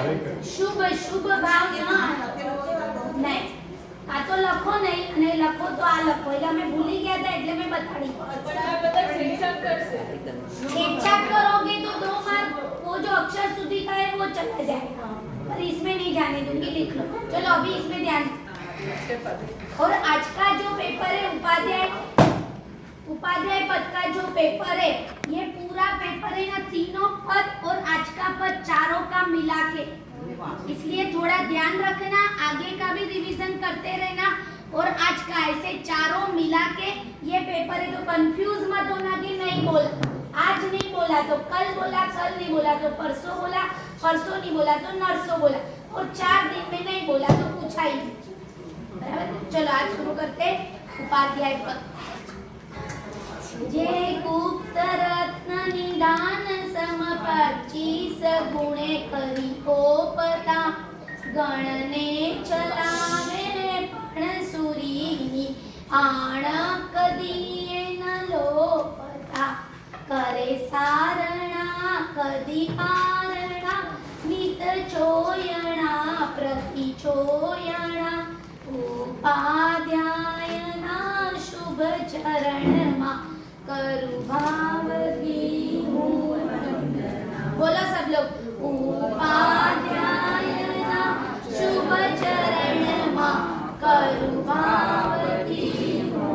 શુભ શુભ ભાવ નહીં આ તો લખો નહીં અને લખો તો આ લખો એટલે અમે ભૂલી ગયા હતા એટલે મેં બતાડી छेड़छाड़ करोगे तो 2 मार्क वो जो अक्षर सुधी का है वो चला जाएगा पर इसमें नहीं जाने दूंगी लिख लो चलो अभी इसमें ध्यान और आज का जो पेपर है उपाध्याय पद का जो पेपर है ये पूरा पेपर है ना तीनों पद और आज का पद चारों का मिला के इसलिए थोड़ा ध्यान रखना आगे का भी रिवीजन करते रहना और आज का ऐसे चारों मिला के ये पेपर है तो कंफ्यूज मत होना कि नहीं बोला आज नहीं बोला तो कल बोला कल नहीं बोला तो परसों बोला परसों नहीं बोला तो नरसों बोला और 4 दिन में नहीं बोला तो पूछा ही नहीं बराबर चलो आज शुरू करते उपाध्याय पद जे गुप्त रत्न निदान सम 25 गुणे करी कोपता गणने चलावे पण सुरीनी आण कदीए न लोपता करे सारणा कदी पारणा नित चोयणा प्रति चोयणा उपाध्यायना शुभ चरणमा करु भावभीमु बोलो सब लोग उपाध्यायना शुभ चरणमा करु भावभीमु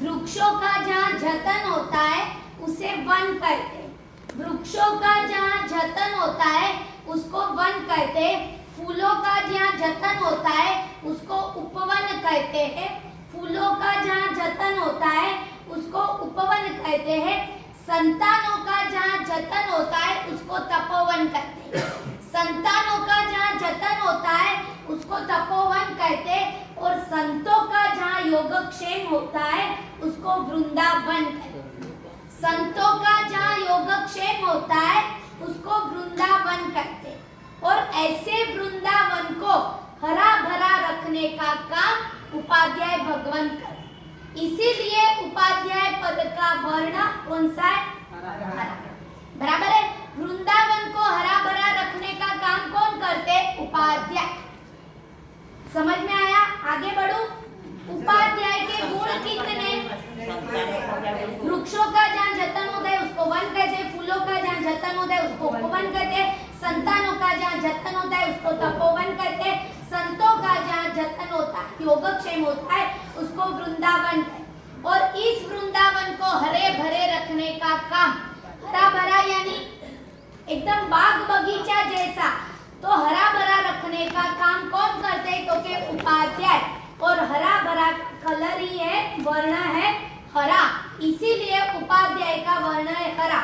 वृक्षों का जहाँ जतन होता है उसे वन कहते हैं वृक्षों का जहाँ जतन होता है उसको वन कहते हैं फूलों का जहाँ जतन होता है उसको उपवन कहते हैं फूलों का जहाँ जतन होता है उसको उपवन कहते हैं संतानों का जहाँ जतन होता है उसको तपोवन कहते हैं संतानों का जहाँ जतन होता है उसको तपोवन कहते हैं और संतों का जहाँ योगक्षेम होता है उसको वृंदावन कहते हैं संतों का जहाँ योगक्षेम होता है उसको वृंदावन कहते हैं और ऐसे वृंदावन को हरा भरा रखने का काम उपाध्याय भगवान कर इसीलिए उपाध्याय पद का वर्ण कौन सा है हरा बराबर है वृंदावन को हरा भरा रखने का काम कौन करते उपाध्याय समझ में आया आगे बढ़ो उपाध्याय के गुण कितने वृक्षों का जहाँ जतन होता है उसको वन कहते हैं फूलों का जहाँ जतन होता है उसको उपवन कहते हैं संतानों का जहाँ जतन होता है उसको तपोवन कहते हैं संतों का जहाँ जतन होता है योगक्षेम होता है उसको वृंदावन कहते हैं और इस वृंदावन को हरे भरे रखने का काम हरा भरा यानी एकदम बाग बगीचा जैसा तो हरा भरा रखने का काम कौन करते हैं तो के उपाध्याय और हरा भरा कलर ही है वर्ण है हरा इसीलिए उपाध्याय का वर्ण है हरा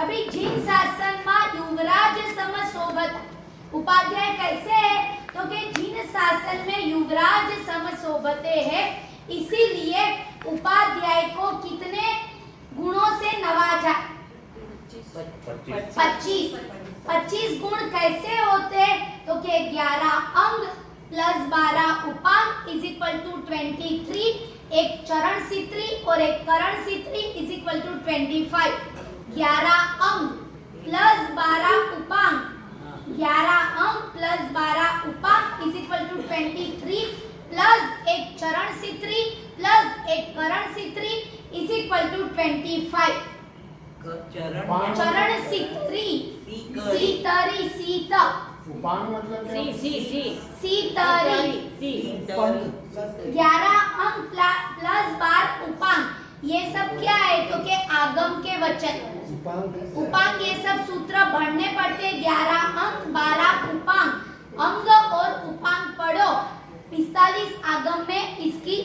अभी जिन शासन में युवराज समशोभत उपाध्याय कैसे है तो कि जिन शासन में युवराज समशोभते हैं इसीलिए उपाध्याय को कितने गुणों से नवाजा 25 गुण कैसे होते तो कि 11 अंग प्लस 12 उपांग इज इक्वल टू 23 एक चरण सित्री और एक करण सित्री इज इक्वल टू 25 11 अंग प्लस 12 उपांग 11 अंग प्लस 12 उपांग इज इक्वल टू 23 प्लस एक चरण सित्री प्लस एक करण सित्री इज इक्वल टू 25 चरण सित्री सीतरी सीत उपांग मतलब सीतरी 11 अंग प्लस 12 उपांग ये सब क्या है तो के आगम के वचन उपांग ये सब सूत्र पढ़ने पड़ते 11 अंग 12 उपांग अंग और उपांग पढ़ो 45 आगम में इसकी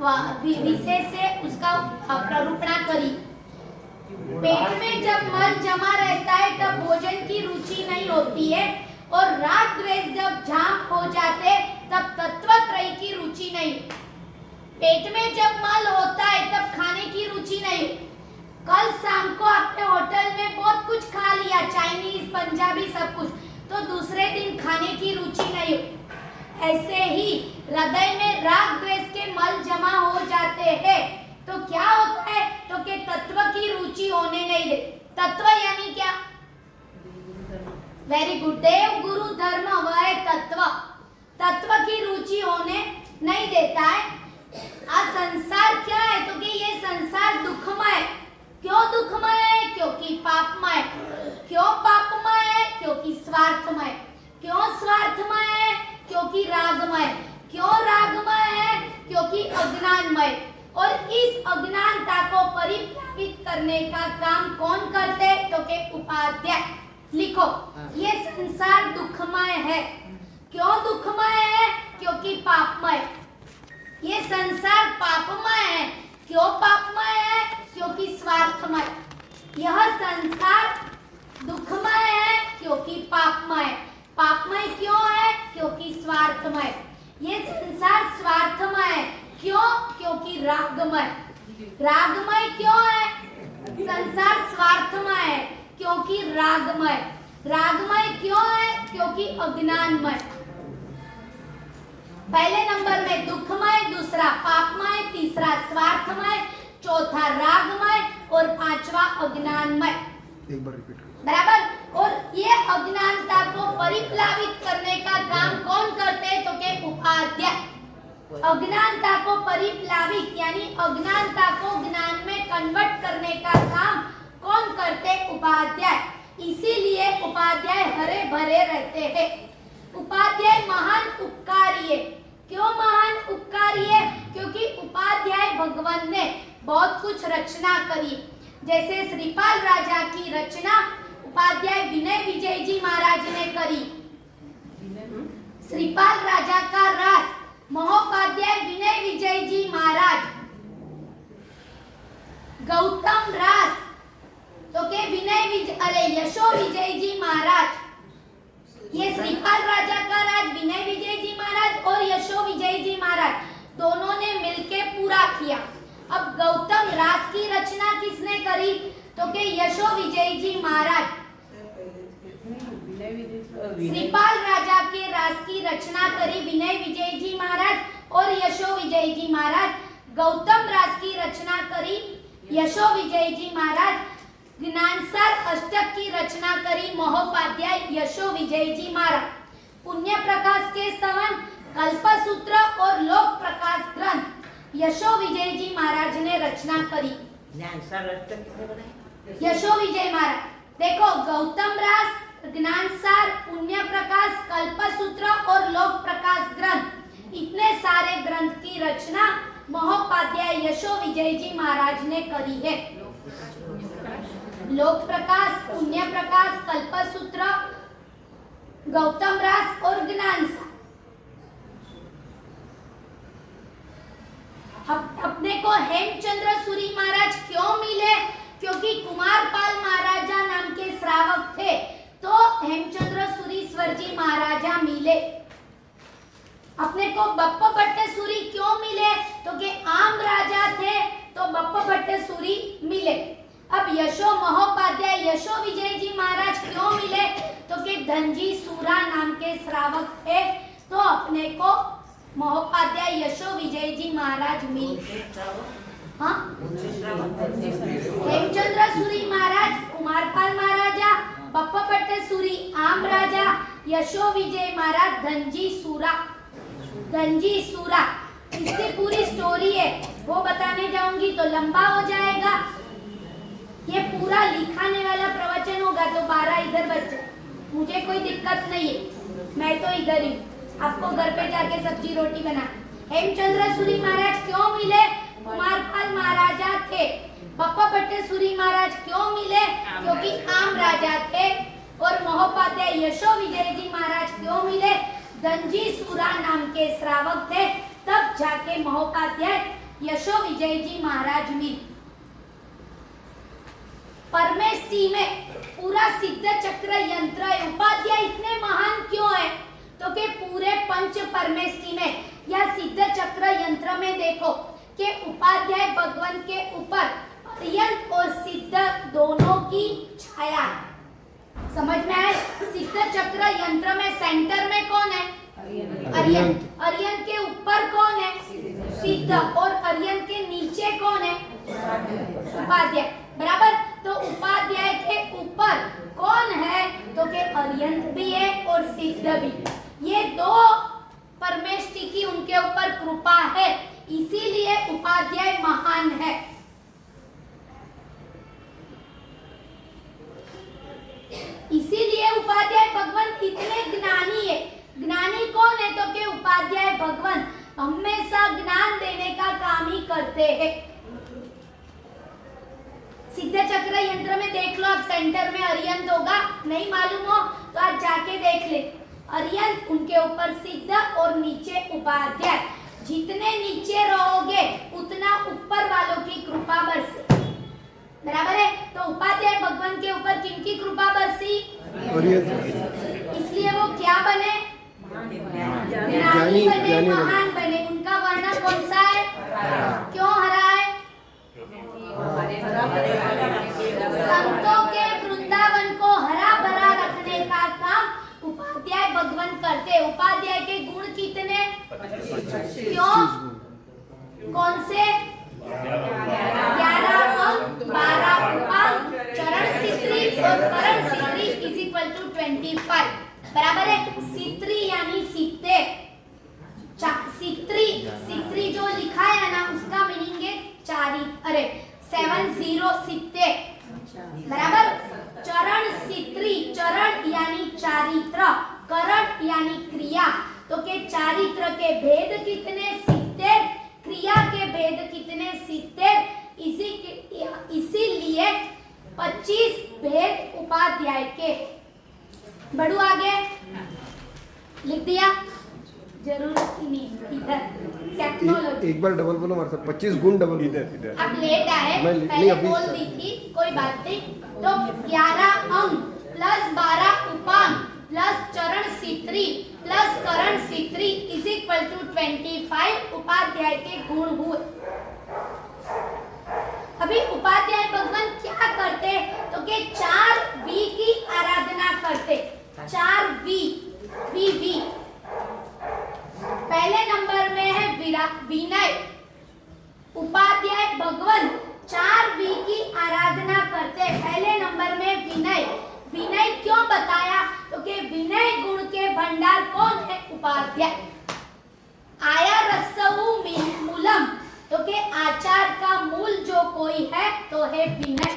विशेष से उसका प्ररूपणा करी पेट में जब मल जमा रहता है तब भोजन की रुचि नहीं होती है और राग द्वेष जब जाम हो जाते तब तत्वत्रय की रुचि नहीं पेट में जब मल होता है तब खाने की रुचि नहीं कल शाम को आपने होटल में बहुत कुछ खा लिया चाइनीज पंजाबी सब कुछ तो दूसरे दिन खाने की रुचि नहीं हो ऐसे ही हृदय में राग द्वेष के मल जमा हो जाते हैं तो क्या होता है तो कि तत्व की रुचि होने नहीं दे तत्व यानी क्या? वेरी गुड, देव गुरु धर्म वह तत्व, तत्व की रुचि होने नहीं देता है। आ संसार क्या है? तो कि ये संसार दुखमय। क्यों दुखमय है? क्योंकि पापमय। क्यों पापमय है? क्योंकि स्वार्थमय। क्यों स्वार्थमय है? क्योंकि रागमय। क्यों रागमय है? क्योंकि अज्ञानमय। और इस अज्ञानता को परिप्लावित करने का काम कौन करते? तो के उपाध्याय। लिखो, ये संसार दुखमय है। क्यों दुखमय है? क्योंकि पापमय। ये संसार पापमय है। क्यों पापमय है? क्योंकि स्वार्थमय। यह संसार दुखमय है क्योंकि पापमय। पापमय क्यों है? क्योंकि स्वार्थमय। ये संसार स्वार्थमय है। क्यों? क्योंकि रागमय। रागमय क्यों है? संसार स्वार्थमय है क्योंकि रागमय। रागमय क्यों है? क्योंकि अज्ञानमय। पहले नंबर में दुखमय, दूसरा पापमय, तीसरा स्वार्थमय, चौथा रागमय और पांचवा अज्ञानमय। एक बार रिपीट करो। बराबर। और ये अज्ञानता को परिप्लावित करने का काम कौन करते हैं? तो के उपाध्याय। अज्ञानता को परिप्लावित यानी अज्ञानता को ज्ञान में कन्वर्ट करने का काम कौन करते? उपाध्याय। इसीलिए उपाध्याय हरे भरे रहते हैं। उपाध्याय महान उपकारी है। क्यों महान उपकारी है? क्योंकि उपाध्याय भगवान ने बहुत कुछ रचना करी। जैसे श्रीपाल राजा की रचना उपाध्याय विनय विजय जी महाराज ने करी। श्रीपाल राजा का रास महोपाध्याय विनय विजय जी महाराज। गौतम रास तो के यशो विजय जी महाराज। ये श्रीपाल राजा का राज विनय विजय जी महाराज और यशो विजय जी महाराज दोनों ने मिलके पूरा किया। अब गौतम रास की रचना किसने करी? तो के यशो विजय जी महाराज। श्रीपाल राजा के रास की रचना करी विनय विजय जी महाराज और यशो विजय जी महाराज। गौतम रास की रचना करी यशो विजय जी महाराज। ज्ञानसार अष्टक की रचना करी महोपाध्याय यशो विजय जी महाराज। पुण्य प्रकाश के स्तवन, कल्पसूत्र और लोक प्रकाश ग्रंथ यशो विजय जी महाराज ने रचना करी। ज्ञानसार अष्टक किसने बनाई? यशो विजय महाराज। देखो, गौतम रास, ज्ञानसार, पुण्य प्रकाश, कल्पसूत्र और लोक प्रकाश ग्रंथ, इतने सारे ग्रंथ की रचना महोपाध्याय यशो विजय जी महाराज ने करी है। लोक प्रकाश, पुण्य प्रकाश, कल्पसूत्र, गौतम रास और ज्ञानसार। अपने को हेमचंद्र सूरी महाराज क्यों मिले? क्योंकि कुमारपाल महाराजा नाम के श्रावक थे तो हेमचंद्र सूरीश्वर जी महाराजा मिले। अपने को बप्पा भट्टेश्वरी क्यों मिले? तो के आम राजा थे तो बप्पा भट्टेश्वरी मिले। अब यशो महोपाध्याय यशो विजय जी महाराज क्यों मिले? तो के धनजी सूरा नाम के श्रावक थे तो अपने को महोपाध्याय यशो विजय जी महाराज मिले। हाँ, हेमचंद्र सूरी महाराज, कुमारपाल महाराजा, बप्पा भट्टेश्वरी आम राजा, यशो विजय महाराज धनजी सूरा। धनजी सूरा इसकी पूरी स्टोरी है, वो बताने जाऊंगी तो लंबा हो जाएगा। ये पूरा लिखाने वाला प्रवचन होगा तो 12 इधर बच जाए, मुझे कोई दिक्कत नहीं है, मैं तो इधर ही, आपको घर पे जाके सब्जी रोटी बना। हेमचंद्र सूरी महाराज क्यों मिले? कुमारपाल महाराजा थे। बप्पा भट्टेश्वरी महाराज क्यों मिले? क्योंकि आम राजा थे। और महोपाध्याय यशो विजय जी महाराज क्यों मिले? धनजी सूरा नाम के श्रावक थे, तब जाके महोपाध्याय यशो विजय जी महाराज मिले। परमेष्टि में पूरा सिद्ध चक्र यंत्र है। उपाध्याय इतने महान क्यों है? तो के पूरे पंच परमेष्टि में या सिद्ध चक्र यंत्र में देखो कि उपाध्याय भगवान के ऊपर पर्यंत और सिद्ध दोनों की छाया। समझ में आए? सिद्ध चक्र यंत्र में सेंटर में कौन है? अर्यंत। अर्यंत के ऊपर कौन है? सिद्ध। और अर्यंत के नीचे कौन है? उपाध्याय। बराबर। तो उपाध्याय के ऊपर कौन है तो के अर्यंत भी है और सिद्ध भी। ये दो परमेष्टि की उनके ऊपर कृपा है, इसीलिए उपाध्याय महान है। इसीलिए उपाध्याय भगवान इतने ज्ञानी है। ज्ञानी कौन है तो के उपाध्याय भगवान हमेशा ज्ञान देने का काम ही करते हैं। सिद्ध चक्र यंत्र में देख लो, आप सेंटर में अर्यंत होगा, नहीं मालूम हो तो आज जाके देख ले। अर्यंत उनके ऊपर सिद्ध और नीचे उपाध्याय। जितने नीचे रहोगे उतना ऊपर वालों की कृपा बरसे, बराबर है। तो उपाध्याय भगवान के ऊपर किनकी कृपा बरसी? इसलिए वो क्या बने? ज्ञानी बने, महान बने। उनका वर्ण कौन सा है? क्यों हरा है? संतों के वृंदावन को हरा भरा रखने का काम उपाध्याय भगवान करते। उपाध्याय के गुण कितने? क्यों? कौन से? 11 अंग, 12 उपांग, चरण सित्री और करण सित्री इज इक्वल टू 25, बराबर है। सित्री यानी सित्ते, सित्री जो लिखा है ना उसका मीनिंग है 70 सित्ते, बराबर। चरण सित्री, चरण यानी चारित्र, करण यानी क्रिया। तो के चारित्र के भेद कितने? 70। क्रिया के भेद कितने? 70। इसीलिए 25 भेद उपाध्याय के। बढ़ू आगे, लिख दिया, जरूरत ही नहीं। इधर टेक्नोलॉजी एक बार डबल बोलो हमारे साथ, 25 गुण डबल। इधर अब लेट आए, पहले बोल दी थी, कोई बात नहीं। तो 11 अंग प्लस 12 उपांग प्लस चरण सित्री प्लस करण सित्री इज इक्वल टू 25 उपाध्याय के गुण हुए। अभी उपाध्याय भगवान क्या करते तो के 4 वी की आराधना करते। 4 वी। पहले नंबर में है विनय। उपाध्याय भगवान 4 वी की आराधना करते। पहले नंबर में विनय। विनय क्यों बताया तो के विनय गुण के भंडार कौन है? उपाध्याय। आया रसऊ मूलम तो के आचार का मूल जो कोई है तो है विनय।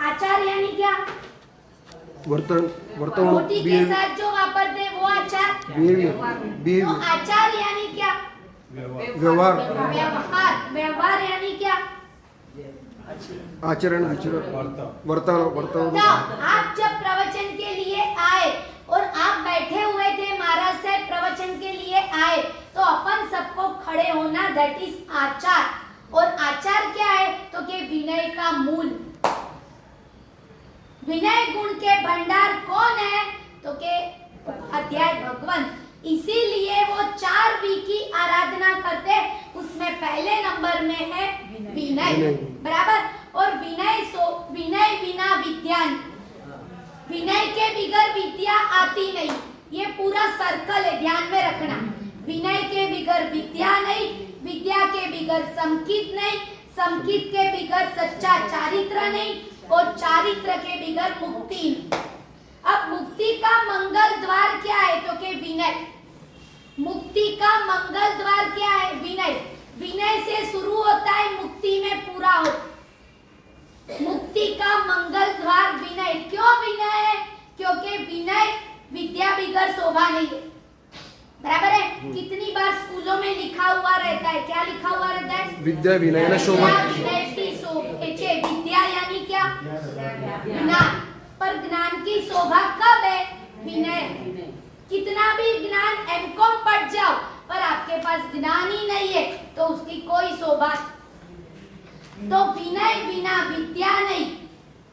आचार यानी क्या? वर्तन रोटी के साथ जो वापरते वो आचार। तो आचार यानी क्या? व्यवहार। व्यवहार यानी क्या? आचरण, वर्तन। तो आप जब प्रवचन के लिए आए और आप बैठे हुए थे, महाराज साहब प्रवचन के लिए आए, तो अपन सबको खड़े होना, दैट इज आचार। और आचार क्या है तो के विनय का मूल। विनय गुण के भंडार कौन है तो के उपाध्याय भगवान। इसीलिए वो 4 वी की आराधना करते। उसमें पहले नंबर में है विनय, बराबर। और विनय बिना विद्या, विनय के बिगर विद्या आती नहीं। ये पूरा सर्कल है, ध्यान में रखना। विनय के बिगर विद्या नहीं, विद्या के बिगर समकित नहीं, समकित के बिगर सच्चा चारित्र नहीं, और चारित्र के बिगर मुक्ति। अब मुक्ति का मंगल द्वार क्या है तो के विनय। मुक्ति का मंगल द्वार क्या है? विनय। विनय से शुरू होता है, मुक्ति में पूरा हो। मुक्ति का मंगल द्वार विनय। क्यों विनय है? क्योंकि विनय विद्या बिगर शोभा नहीं है, बराबर है। कितनी बार स्कूलों में लिखा हुआ रहता है, क्या लिखा हुआ रहता है? विद्या विनय न शोभा। विद्या यानी क्या? ज्ञान। पर ज्ञान की शोभा कब है? विनय। कितना भी ज्ञान एमकॉम पढ़ जाओ पर आपके पास ज्ञान ही नहीं है तो उसकी कोई शोभा। तो विनय बिना विद्या नहीं।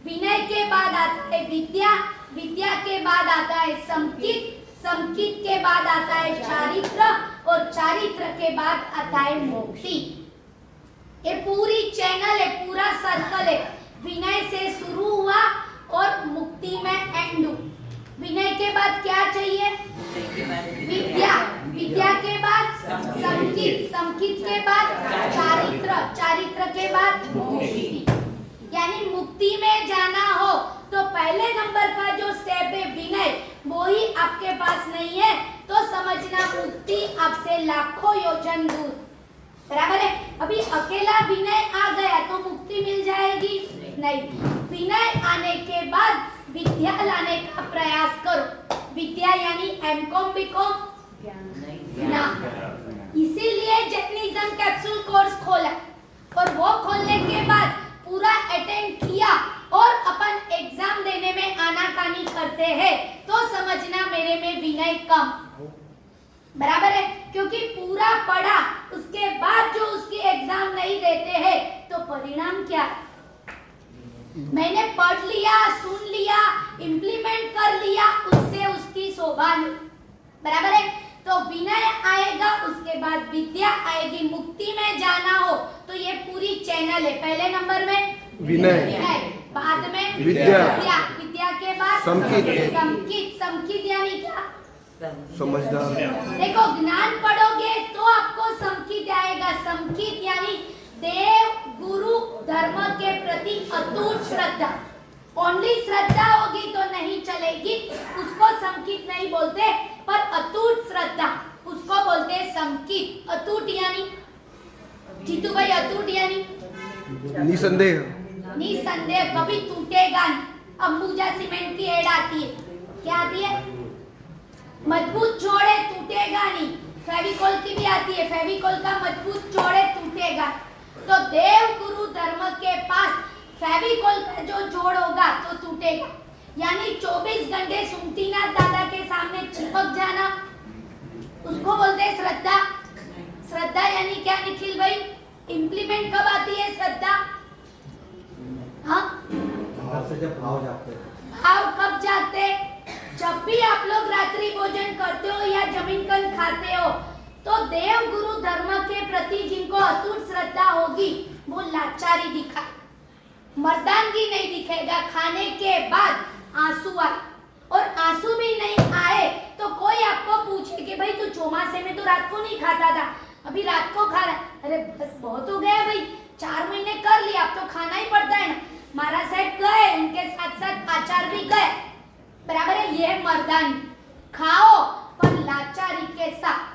विनय के बाद आता है विद्या, विद्या के बाद आता है समकित, समकित के बाद आता है चारित्र, और चारित्र के बाद आता है मुक्ति। ये पूरी चैनल है, पूरा सर्कल है। विनय से शुरू हुआ और मुक्ति में एंड। विनय के बाद क्या चाहिए? विद्या। विद्या के बाद समकित, समकित के बाद चारित्र, चारित्र के बाद मुक्ति। यानी मुक्ति मुक्ति में जाना हो तो पहले नंबर का जो स्टेप है विनय, वो ही आपके पास नहीं है तो समझना मुक्ति आपसे लाखों योजन दूर। बराबर है। अभी अकेला विनय आ गया तो मुक्ति मिल जाएगी नहीं। विनय आने के बाद विद्या लाने का प्रयास करो। विद्या यानी एमकॉम बीकॉम ना, इसीलिए जैनिज्म कैप्सूल कोर्स खोला और वो खोलने के बाद पूरा अटेंड किया और अपन एग्जाम देने में आनाकानी करते हैं तो समझना मेरे में विनय कम। बराबर है। क्योंकि पूरा पढ़ा उसके बाद जो उसकी एग्जाम नहीं देते हैं तो परिणाम क्या? मैंने पढ़ लिया, सुन लिया, इम्प्लीमेंट कर लिया, उससे उसकी शोभा नहीं। बराबर है। तो विनय आएगा, उसके बाद विद्या आएगी। मुक्ति में जाना हो तो ये पूरी चैनल है। पहले नंबर में विनय, बाद में विद्या, विद्या के बाद समकित। समकित यानी क्या? समझदार। देखो ज्ञान पढ़ोगे तो आपको समकित आएगा। समकित यानी देव गुरु धर्म के प्रति अटूट श्रद्धा। ओनली श्रद्धा होगी तो नहीं चलेगी, उसको समकित नहीं बोलते, पर अटूट श्रद्धा उसको बोलते हैं समकित। अटूट यानी जीतू भाई, अटूट यानी निसंदेह। निसंदेह, कभी टूटेगा नहीं। अंबुजा सीमेंट की एड आती है, क्या आती है? मजबूत जोड़े टूटेगा नहीं। फेविकोल की भी आती है, फेविकोल का मजबूत जोड़े टूटेगा। तो देव गुरु धर्म के पास फेविकोल का जो जोड़ होगा तो टूटेगा। यानी 24 घंटे सुमतीनाथ दादा के सामने चिपक जाना, उसको बोलते हैं श्रद्धा। श्रद्धा यानी क्या निखिल भाई? इम्प्लीमेंट कब आती है श्रद्धा? हाँ, बाहर से जब भाव जाते हैं। भाव कब जाते हैं? जब भी आप लोग रात्रि भोजन करते हो या जमीन कंद खाते हो तो देव गुरु धर्म के प्रति जिनको अटूट श्रद्धा होगी वो लाचारी दिखाए, मर्दानगी नहीं दिखेगा। खाने के बाद आंसू आए, और आंसू भी नहीं आए तो कोई आपको पूछे कि भाई तू चौमासे में तो रात को नहीं खाता था, अभी रात को खा रहा है। अरे बस बहुत हो गया भाई, 4 महीने कर लिया, अब तो खाना ही पड़ता है ना। महाराज साहब गए, उनके साथ साथ आचार भी गए। बराबर है। ये मर्दान खाओ पर लाचारी के साथ।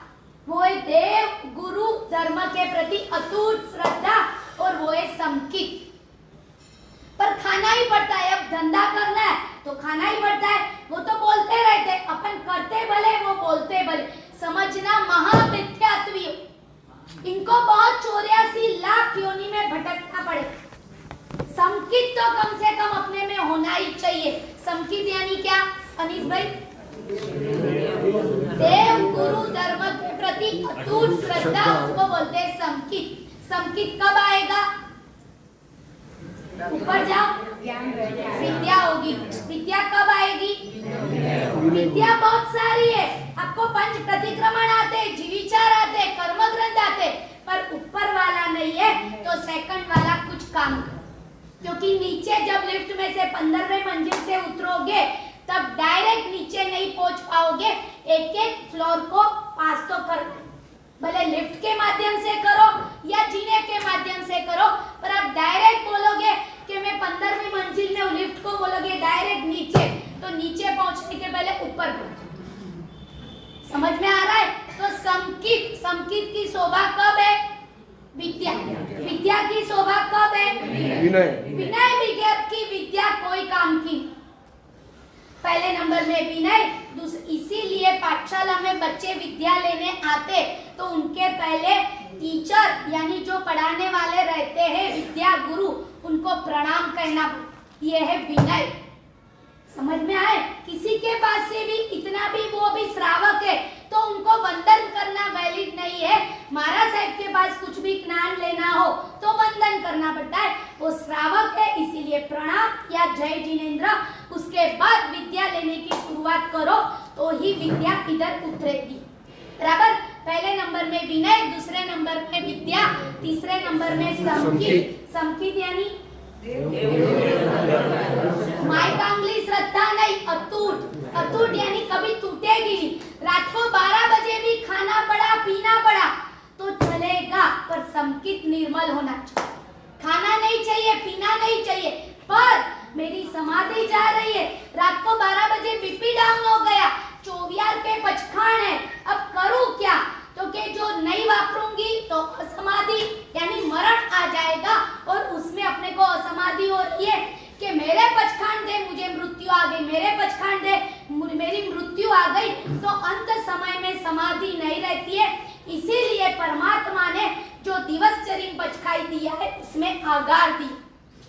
वो है देव गुरु धर्म के प्रति अटूट श्रद्धा, और वो है समकित। पर खाना ही पड़ता है। अब धंधा करना है तो खाना ही पड़ता है। वो तो बोलते रहते, अपन करते भले, वो बोलते भले। समझना महाविद्यार्थी, इनको बहुत 84 लाख योनि में भटकना पड़े। समकित तो कम से कम अपने में होना ही चाहिए। समकित यानी क्या अनीस भाई? देव गुरु धर्म के प्रति अटूट श्रद्धा, उसको बोलते हैं समकित। समकित कब आएगा? ऊपर जाओ, विद्या होगी। विद्या कब आएगी? विद्या बहुत सारी है। आपको पंच प्रतिक्रमण आते, जीविचार आते, कर्म ग्रंथ आते, पर ऊपर वाला नहीं है तो सेकंड वाला कुछ काम करो। क्योंकि नीचे जब लिफ्ट में से 15वें मंजिल से उतरोगे तब डायरेक्ट नीचे नहीं पहुंच पाओगे। एक एक फ्लोर को पास तो करना, भले लिफ्ट के माध्यम से करो या जीने के माध्यम से करो, पर आप डायरेक्ट बोलोगे कि मैं 15वीं मंजिल में हूं, लिफ्ट को बोलोगे डायरेक्ट नीचे, तो नीचे पहुंचने के पहले ऊपर पहुंचो। समझ में आ रहा है? तो समकित, समकित की शोभा कब है? विद्या। विद्या की शोभा कब है? विनय। विनय बगैर की विद्या कोई काम की। पहले नंबर में विनय। इसीलिए पाठशाला में बच्चे विद्या लेने आते तो उनके पहले टीचर यानी जो पढ़ाने वाले रहते हैं, विद्या गुरु, उनको प्रणाम करना, ये है विनय। समझ में आए? किसी के पास से भी इतना भी वो भी श्रावक है तो उनको वंदन करना वैलिड नहीं है। महाराज साहब के पास कुछ भी ज्ञान लेना हो तो वंदन करना पड़ता है, वो श्रावक है इसीलिए प्रणाम या जय जिनेन्द्र। उसके बाद विद्या लेने की शुरुआत करो तो ही विद्या इधर उतरेगी। बराबर? पहले नंबर में विनय, दूसरे नंबर में विद्या, तीसरे नंबर में समकित। समकित यानी मायकांगली श्रद्धा नहीं, अटूट। अटूट यानी कभी टूटेगी नहीं। रात को 12 बजे भी खाना पड़ा, पीना पड़ा तो चलेगा, पर समकित निर्मल होना चाहिए। खाना नहीं चाहिए, पीना नहीं चाहिए, पर मेरी समाधि जा रही है। रात को 12 बजे बीपी डाउन हो गया, 24 पे पचखान है, अब करूं क्या? तो कि जो नहीं वापरूंगी तो असमाधि यानी मरण आ जाएगा, और उसमें अपने को असमाधि हो रही है कि मेरे पचखान दे, मुझे मृत्यु आ गई, मेरे पचखान दे, मेरी मृत्यु आ गई, तो अंत समय में समाधि नहीं रहती है। इसीलिए परमात्मा ने जो दिवसचर्या पचखाई दिया है उसमें आगार दी।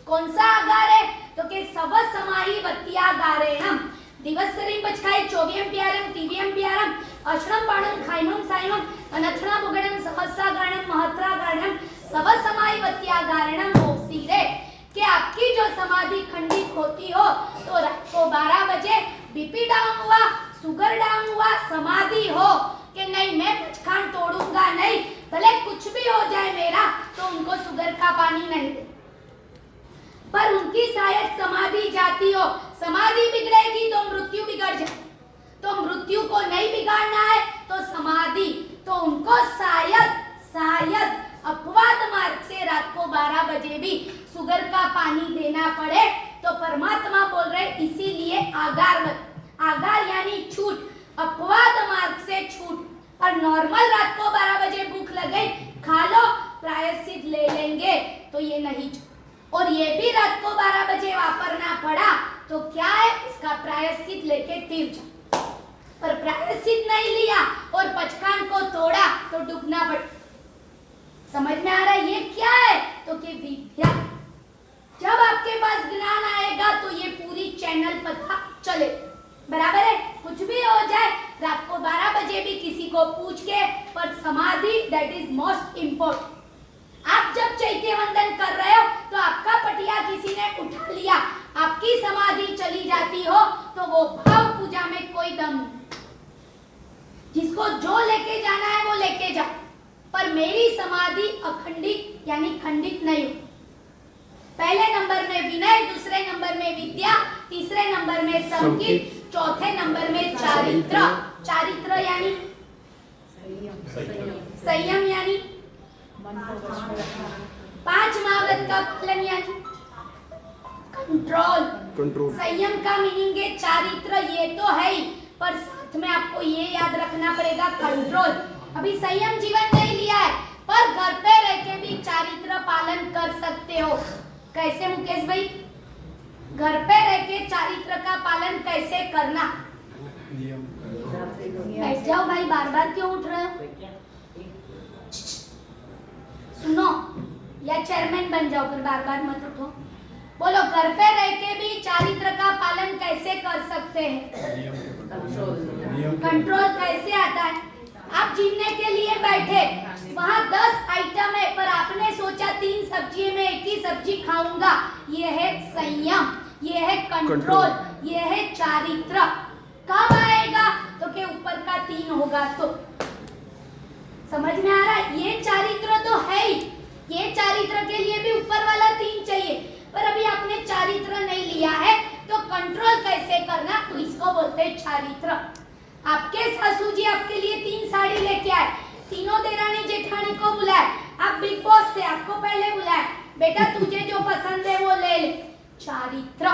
कौन सा आगार है? तो कि सब समाहि वत्यागारेणम, दिवसचर्या पचखाई 24 प्यारम 23 प्यारम अश्रम बाणम खाइमम साइमम अनथना बुगड़म समस्या गाणम महत्रा गाणम सब समाहि वत्यागारेणम मोक्षीरे, कि आपकी जो समाधि खंडित होती हो तो रात को 12 बजे बीपी डाउन हुआ, शुगर डाउन हुआ, समाधि हो कि नहीं मैं पचखान तोड़ूंगा नहीं, भले कुछ भी हो जाए मेरा, तो उनको शुगर का पानी नहीं दे। पर उनकी शायद समाधि जाती हो, समाधि बिगड़ेगी तो मृत्यु बिगड़ जाए, तो मृत्यु को नहीं बिगाड़ना है तो समाधि, तो उनको शायद अपवाद मार्ग से रात को 12 बजे भी शुगर का पानी देना पड़े, तो परमात्मा बोल रहे इसीलिए आगार यानी छूट, अपवाद मार्ग से छूट। और नॉर्मल रात को 12 बजे भूख लग गई, खा लो, प्रायश्चित ले लेंगे, तो ये नहीं। और ये भी रात को 12 बजे वापरना पड़ा तो क्या है, इसका प्रायश्चित लेके तीर जाओ। पर प्रायश्चित नहीं लिया और पचखान को तोड़ा तो डूबना पड़ा। समझ में आ रहा है ये क्या है? तो कि विद्या। जब आपके पास ज्ञान आएगा तो ये पूरी चैनल पता चले, बराबर है। कुछ भी हो जाए, रात को 12 बजे भी किसी को पूछ के, पर समाधि दैट इज मोस्ट इम्पोर्टेंट। आप जब चैत्य वंदन कर रहे हो तो आपका पटिया किसी ने उठा लिया, आपकी समाधि चली जाती हो तो वो भाव पूजा में कोई दम नहीं। जिसको जो लेके जाना है वो लेके जाओ, पर मेरी समाधि अखंडित यानी खंडित नहीं हो। पहले नंबर में विनय, दूसरे नंबर में विद्या, तीसरे नंबर में संगीत, चौथे नंबर में चारित्र। चारित्र यानी संयम यानी 5 व्रत का पालन यानी कंट्रोल। संयम का मीनिंग है चारित्र, ये तो है ही, पर साथ में आपको ये याद रखना पड़ेगा कंट्रोल। अभी संयम जीवन नहीं लिया है, पर घर पे रह के भी चारित्र पालन कर सकते हो। कैसे मुकेश भाई? घर पे रह के चारित्र का पालन कैसे करना? बैठ जाओ भाई, बार बार क्यों उठ रहे हो? सुनो, या चेयरमैन बन जाओ, फिर बार बार मत उठो। बोलो, घर पे रह के भी चारित्र का पालन कैसे कर सकते हैं? कंट्रोल कैसे आता है? आप जीने के लिए बैठे, वहाँ 10 आइटम है, पर आपने सोचा 3 सब्जी में एक ही सब्जी खाऊंगा, ये है संयम, ये है कंट्रोल, ये है चारित्र। कब आएगा? तो के ऊपर का 3 होगा तो। समझ में आ रहा है? ये चारित्र तो है ही, ये चारित्र के लिए भी ऊपर वाला 3 चाहिए, पर अभी आपने चारित्र नहीं लिया है तो कंट्रोल कैसे करना, तो इसको बोलते हैं चारित्र। आपके सासू जी आपके लिए 3 साड़ी लेके आए, तीनों देरानी जेठानी को बुलाए, आप बिग बॉस थे, आपको पहले बुलाए, बेटा तुझे जो पसंद है वो ले ले। चारित्र।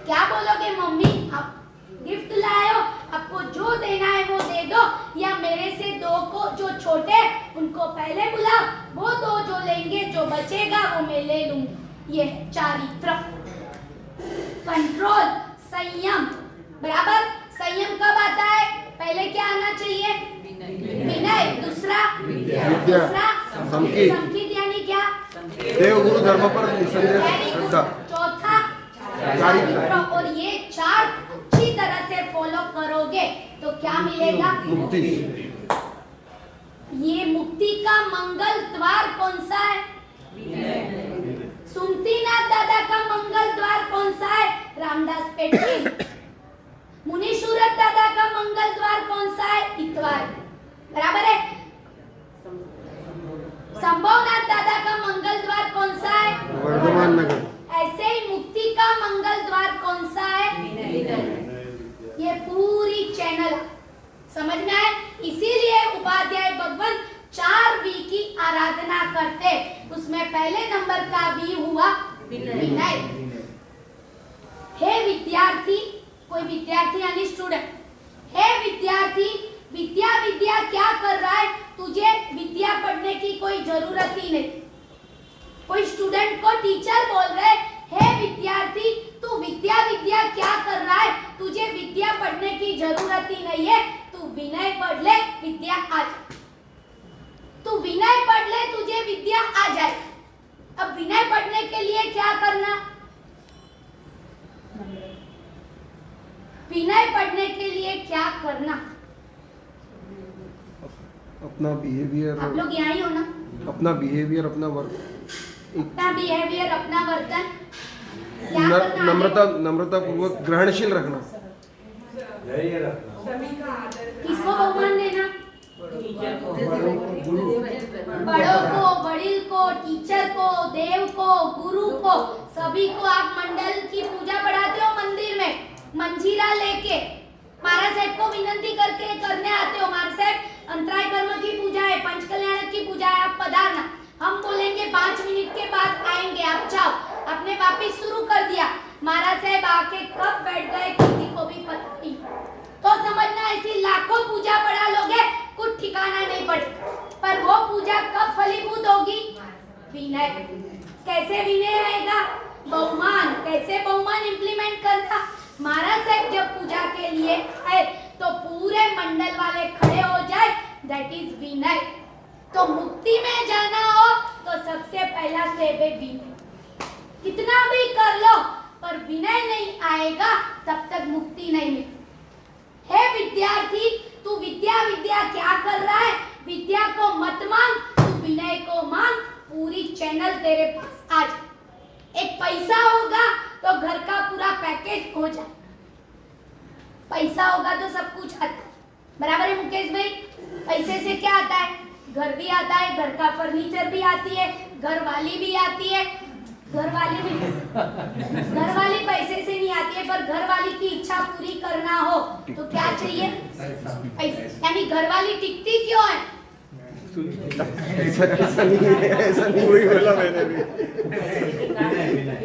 क्या बोलोगे मम्मी, आप गिफ्ट लाए हो, आपको जो देना है वो दे दो, या मेरे से 2 को जो छोटे उनको पहले बुलाओ, वो 2 जो लेंगे, जो बचेगा वो मैं ले लूंगी। ये है चारित्र। कंट्रोल, संयम, बराबर। संयम कब आता है? पहले क्या आना चाहिए? विनय। दूसरा दूसरा संकीत यानी क्या? देव गुरु धर्म पर श्रद्धा। चौथा चारित्र। और ये 4 अच्छी तरह से फॉलो करोगे तो क्या मिलेगा? मुक्ति। ये मुक्ति का मंगल द्वार कौन सा है? सुमतीनाथ दादा का मंगल द्वार कौन सा है? रामदास पेटरी। मुनीश्वरत दादा का मंगल द्वार कौन सा है? इतवार। बराबर है। संभवनाथ दादा का मंगल द्वार कौन सा है? वर्धमान नगर। ऐसे ही मुक्ति का मंगल द्वार कौन सा है? ये पूरी चैनल समझ में आए? इसीलिए उपाध्याय भगवान 4 वी की आराधना करते, उसमें पहले नंबर का वी हुआ विनय। कोई विद्यार्थी यानी स्टूडेंट। हे विद्यार्थी, विद्या विद्या क्या कर रहा है? तुझे विद्या पढ़ने की कोई जरूरत ही नहीं। कोई स्टूडेंट को टीचर बोल रहे, हे विद्यार्थी तू विद्या विद्या क्या कर रहा है? तुझे विद्या पढ़ने की जरूरत ही नहीं है, तू विनय पढ़ ले, विद्या आ जाए। तू विनय पढ़ ले, तुझे विद्या आ जाए। अब विनय पढ़ने के लिए क्या करना? विनय पढ़ने के लिए क्या करना? अपना बिहेवियर, आप लोग यहाँ ही हो ना? अपना बिहेवियर, अपना वर्क, अपना बिहेवियर, अपना वर्तन क्या करना? नम्रता पूर्वक ग्रहणशील रखना। किसको बहुमान देना? टीचर को, बड़ों को, बड़िल को, टीचर को, देव को, गुरु को, सभी को। आप मंडल की पूजा पढ़ाते हो मंदिर में, मंजीरा लेके महाराज साहब को विनंती करके करने आते हो, महाराज साहब अंतराय कर्म की पूजा है, पंच कल्याण की पूजा है, आप पधारना। हम बोलेंगे 5 मिनट के बाद आएंगे, आप जाओ। आपने वापिस शुरू कर दिया, महाराज साहब आके कब बैठ गए किसी को भी पता नहीं। तो समझना ऐसी लाखों पूजा पढ़ा लोगे, कुछ ठिकाना नहीं पड़ेगा, पर वो पूजा कब फलीभूत होगी? विनय। कैसे विनय आएगा? बहुमान। कैसे बहुमान इंप्लीमेंट करता? महाराज साहब जब पूजा के लिए आए तो पूरे मंडल वाले खड़े हो जाए, दैट इज विनय। तो मुक्ति में जाना हो तो सबसे पहला स्टेप है विनय। कितना भी कर लो पर विनय नहीं आएगा तब तक मुक्ति नहीं मिलेगी। हे विद्यार्थी, तू विद्या विद्या क्या कर रहा है? विद्या को मत मांग, तू विनय को मांग। पूरी चैनल तेरे पास आ जाए। एक पैसा होगा तो घर का पूरा पैकेज हो जाए। पैसा होगा तो सब कुछ आता है, बराबर है मुकेश भाई? पैसे से क्या आता है? घर भी आता है, घर का फर्नीचर भी आती है, घर वाली भी आती है। घर वाली पैसे से नहीं आती है, पर घर वाली की इच्छा पूरी करना हो तो क्या चाहिए? पैसे। यानी घर वाली टिकती क्यों है? ऐसा नहीं वही बोला मैंने भी।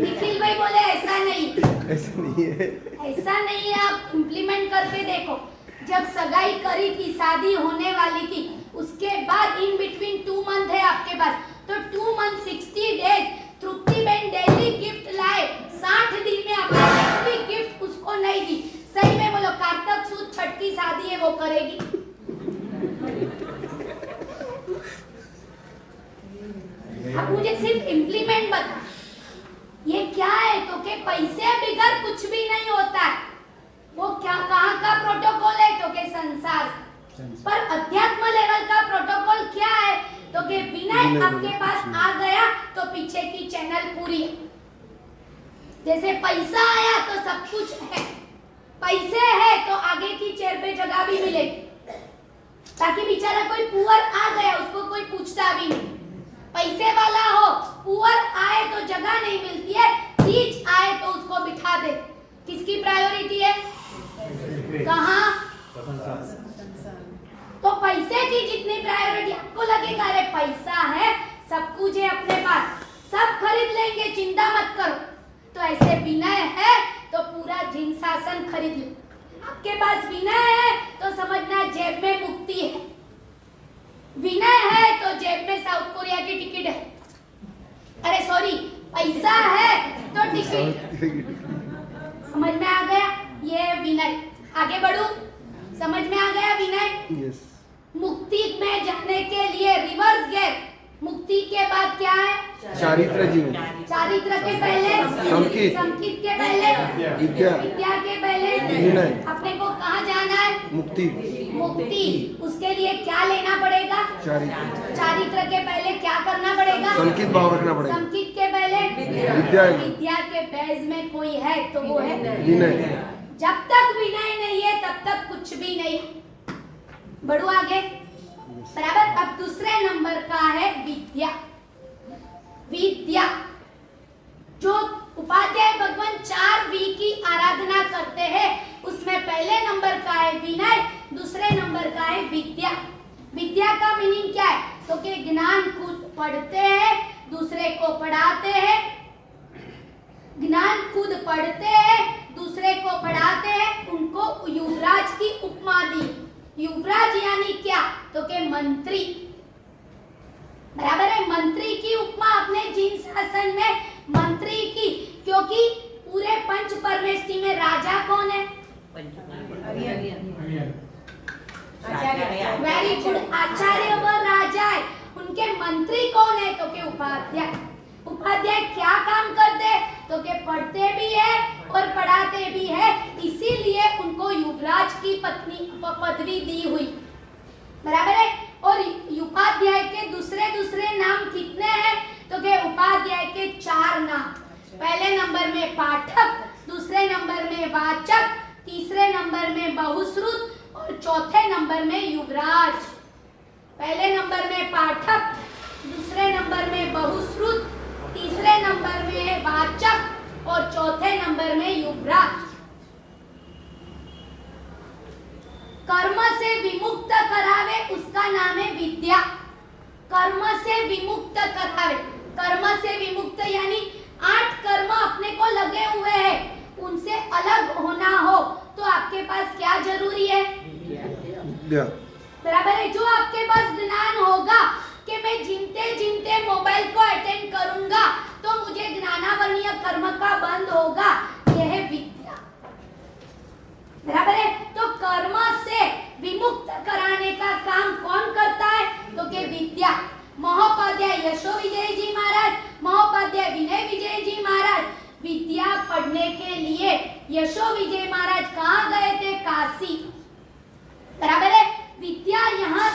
निखिल भाई बोले ऐसा नहीं है। ऐसा नहीं है। आप इम्प्लीमेंट करके देखो। जब सगाई करी थी, शादी होने वाली थी, उसके बाद इन बिटवीन 2 मंथ है आपके पास, तो 2 मंथ 60 डेज तृप्ति बहन डेली गिफ्ट लाए। 60 दिन में आपने एक भी गिफ्ट उसको नहीं दी। सही में बोलो, कार्तक सुद छठ की शादी है वो करेगी? अब मुझे सिर्फ इम्प्लीमेंट बता, ये क्या है? तो के पैसे बिगर कुछ भी नहीं होता है। वो क्या, कहाँ का प्रोटोकॉल है? तो के संसार। पर अध्यात्म लेवल का प्रोटोकॉल क्या है? तो के विनय आपके पास आ गया तो पीछे की चैनल पूरी है। जैसे पैसा आया तो सब कुछ है, पैसे है तो आगे की चेयर पे जगह भी मिलेगी, ताकि बेचारा कोई पुअर आ गया उसको कोई पूछता भी नहीं। पैसे वाला हो, पुअर आए तो जगह नहीं मिलती है, रीच आए तो उसको बिठा दे। किसकी प्रायोरिटी है? कहाँ? तो पैसे की जितनी प्रायोरिटी आपको लगेगा, अरे पैसा है, सब कुछ है अपने पास, सब खरीद लेंगे, चिंता मत करो। तो ऐसे विनय है तो पूरा जिनशासन खरीद लो। आपके पास विनय है तो समझना जेब में मुक्ति है। विनय है तो जेब में साउथ कोरिया की टिकट है। अरे सॉरी, पैसा है तो टिकट। समझ में आ गया? ये विनय। आगे बढ़ू? समझ में आ गया विनय? यस। मुक्ति में जाने के लिए रिवर्स गेयर। मुक्ति के बाद क्या है? चारित्र जीवन। चारित्र के पहले संकित। संकित के पहले विद्या। विद्या के पहले विनय। अपने को कहाँ जाना है? मुक्ति। मुक्ति। उसके लिए क्या लेना पड़ेगा? चारित्र। चारित्र के पहले क्या करना पड़ेगा? संकित भाव रखना पड़ेगा। संकित के पहले विद्या। विद्या के बेस में कोई है तो वो है विनय। जब तक विनय नहीं है तब तक कुछ भी नहीं। बढ़ो आगे, बराबर। अब दूसरे नंबर का है विद्या। विद्या जो उपाध्याय भगवान 4 वी की आराधना करते हैं, उसमें पहले नंबर का है विनय, दूसरे नंबर का है विद्या। विद्या का मीनिंग क्या है? तो कि ज्ञान खुद पढ़ते हैं, दूसरे को पढ़ाते हैं। ज्ञान खुद पढ़ते हैं, दूसरे को पढ़ाते हैं, वेरी गुड। आचार्य व राजा है, उनके मंत्री कौन है? तो के उपाध्याय। उपाध्याय क्या काम करते हैं? तो के पढ़ते भी है और पढ़ाते भी है, इसीलिए उनको युवराज की पदवी दी हुई। बराबर है। और उपाध्याय के दूसरे दूसरे नाम कितने हैं? तो के उपाध्याय के 4 नाम। पहले नंबर में पाठक, दूसरे नंबर में वाचक, तीसरे नंबर में बहुश्रुत और चौथे नंबर में युवराज। पहले नंबर में पाठक, दूसरे नंबर में बहुश्रुत, तीसरे नंबर में वाचक और चौथे नंबर में युवराज। कर्म से विमुक्त करावे उसका नाम है विद्या। कर्म से विमुक्त करावे, कर्म से विमुक्त यानी 8 कर्म अपने को लगे हुए हैं, उनसे अलग होना हो तो आपके पास क्या जरूरी है? विद्या। बराबर है। जो आपके पास ज्ञान होगा कि मैं जिनते जिनते मोबाइल को अटेंड करूंगा तो मुझे ज्ञानावरणीय कर्म का बंद होगा, यह है विद्या। बराबर है। तो कर्म से विमुक्त कराने का काम कौन करता है? तो के विद्या। महोपाध्याय यशो विजय जी महाराज, महोपाध्याय विनय विजय जी महाराज विद्या पढ़ने के लिए यशो विजय महाराज कहाँ गए थे? काशी। बराबर है। विद्या यहाँ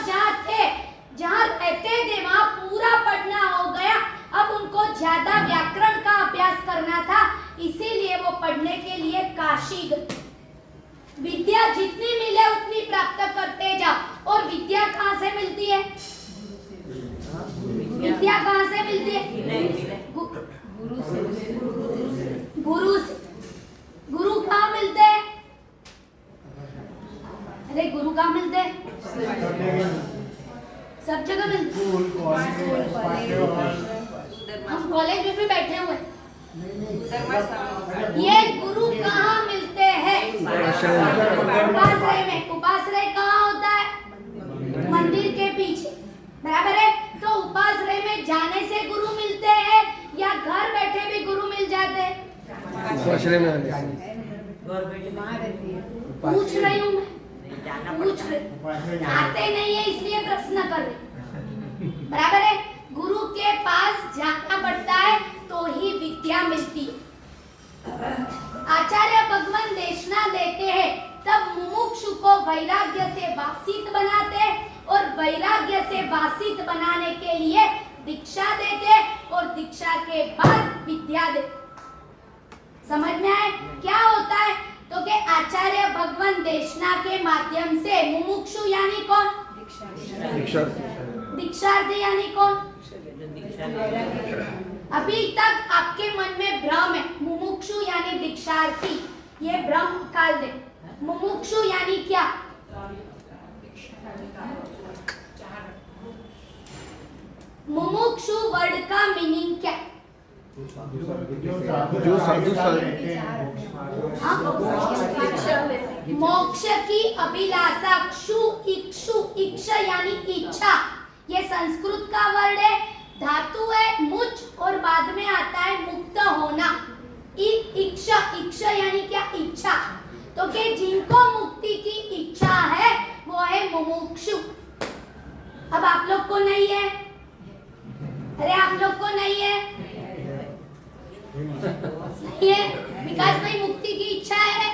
जहाँ रहते थे वहाँ पूरा पढ़ना हो गया, अब उनको ज्यादा व्याकरण का अभ्यास करना था, इसीलिए वो पढ़ने के लिए काशी गए। विद्या जितनी मिले उतनी प्राप्त करते जाओ। और विद्या कहाँ से मिलती है? विद्या कहाँ से मिलती है? गुरु से। गुरु कहाँ मिलते हैं? अरे गुरु कहाँ मिलते हैं? सब जगह मिलते हैं। हम कॉलेज में भी बैठे हुए। ये गुरु कहाँ मिलते हैं? उपाश्रय में। उपाश्रय कहाँ होता है? मंदिर के पीछे। बराबर है। तो उपाश्रय में जाने से गुरु मिलते हैं या घर बैठे भी गुरु मिल जाते हैं? उपाश्रय में आने से। पूछ रही हूँ मैं, पूछ रही। आते नहीं है इसलिए प्रश्न कर रही। बराबर है। गुरु के पास जाना पड़ता है तो ही विद्या मिलती है। आचार्य भगवान देशना देते हैं, तब मुमुक्षु को वैराग्य से वासित बनाते हैं और वैराग्य से वासित बनाने के लिए दीक्षा देते और दीक्षा के बाद विद्या देते। समझ में आए क्या होता है? तो के आचार्य भगवान देशना के माध्यम से मुमुक्षु यानी कौन? दीक्षार्थी यानी कौन? अभी तक आपके मन में भ्रम है, मुमुक्षु यानी दीक्षार्थी, ये भ्रम काल दे। मुमुक्षु यानी क्या? मुमुक्षु वर्ड का मीनिंग क्या? जो साधु मोक्ष की अभिलाषा। क्षु इक्षु, इक्ष यानी इच्छा, ये संस्कृत का वर्ड है, धातु है मुच और बाद में आता है मुक्त होना। इक्ष, इक्ष यानी क्या? इच्छा। तो के जिनको मुक्ति की इच्छा है वो है मुमुक्षु। अब आप लोग को नहीं है? अरे आप लोग को नहीं है? नहीं है। विकास भाई मुक्ति की इच्छा है,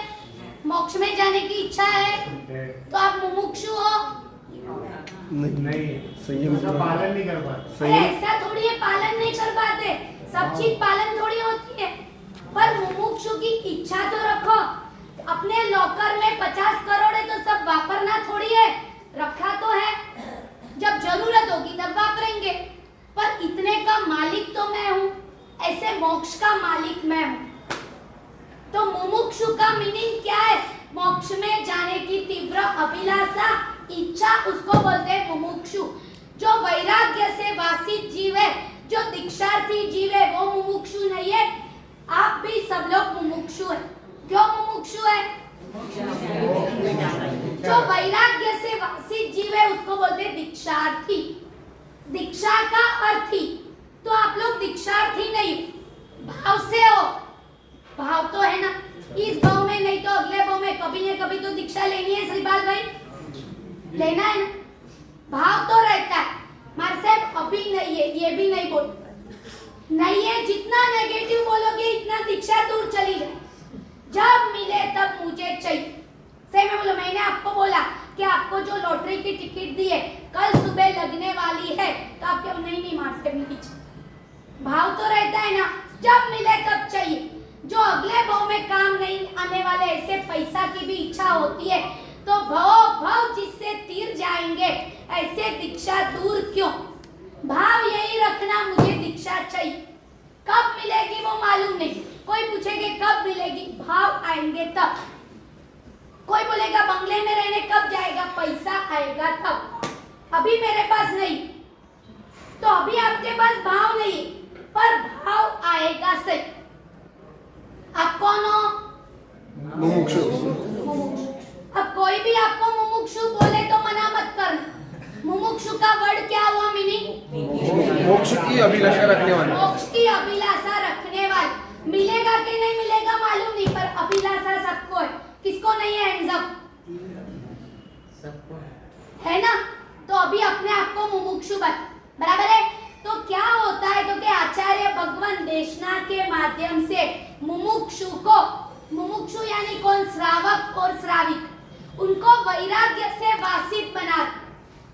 मोक्ष में जाने की इच्छा है, तो आप मुमुक्षु हो? नहीं, संयम उसका पालन नहीं कर पाते। अरे ऐसा थोड़ी है, पालन नहीं कर पाते, सब चीज पालन थोड़ी होती है, पर मुमुक्षु की इच्छा तो रखो। अपने लॉकर में 50 करोड़ है तो सब वापरना थोड़ी है, रखा तो है, जब जरूरत होगी तब वापरेंगे, पर इतने का मालिक तो मैं हूँ, ऐसे मोक्ष का मालिक मैं हूँ। तो मुमुक्षु का मीनिंग क्या है? मोक्ष में जाने की तीव्र अभिलाषा, इच्छा, उसको बोलते हैं मुमुक्षु। जो वैराग्य से वासित जीव है, जो दीक्षार्थी जीव है, वो मुमुक्षु नहीं है। आप भी सब लोग मुमुक्षु है। क्यों मुमुक्षु है? जो वैराग्य से वासित जीव है उसको बोलते हैं दीक्षार्थी। दीक्षा का अर्थी। तो आप लोग दीक्षार्थी नहीं, भाव से हो। भाव तो है ना, इस भाव में नहीं तो अगले भाव में कभी न लेना है ना, भाव तो रहता है। मार साहब अभी नहीं है, ये भी नहीं बोल नहीं है, जितना नेगेटिव बोलोगे इतना दीक्षा दूर चली जाए। जब मिले तब मुझे चाहिए। सही में बोलो, मैंने आपको बोला कि आपको जो लॉटरी की टिकट दी है कल सुबह लगने वाली है, तो आप क्यों नहीं मार सकते पीछे? भाव तो रहता है ना, जब मिले तब चाहिए। जो अगले भाव में काम नहीं आने वाले ऐसे पैसा की भी इच्छा होती है, तो भाव भाव जिससे तीर जाएंगे ऐसे दीक्षा दूर क्यों? भाव यही रखना, मुझे दीक्षा चाहिए। कब मिलेगी वो मालूम नहीं। कोई पूछेगा कब मिलेगी, भाव आएंगे तब। कोई बोलेगा बंगले में रहने कब जाएगा, पैसा आएगा तब। अभी मेरे पास नहीं, तो अभी आपके पास भाव नहीं, पर भाव आएगा सही। आप कौन हो? मुमुक्षु। अब कोई भी आपको मुमुक्षु बोले तो मना मत करना। मुमुक्षु का वर्ड क्या हुआ मीनिंग? मोक्ष की अभिलाषा रखने वाला। मोक्ष की अभिलाषा रखने वाला। मिलेगा कि नहीं मिलेगा मालूम नहीं, पर अभिलाषा सबको है। किसको नहीं है? Hands up. सबको है ना? तो अभी अपने आप को मुमुक्षु बराबर है। तो क्या होता है तो कि आचार्य भगवान देशना के माध्यम से मुमुक्षु को, मुमुक्षु यानी कौन? श्रावक और श्राविक, उनको वैराग्य से वासित बना,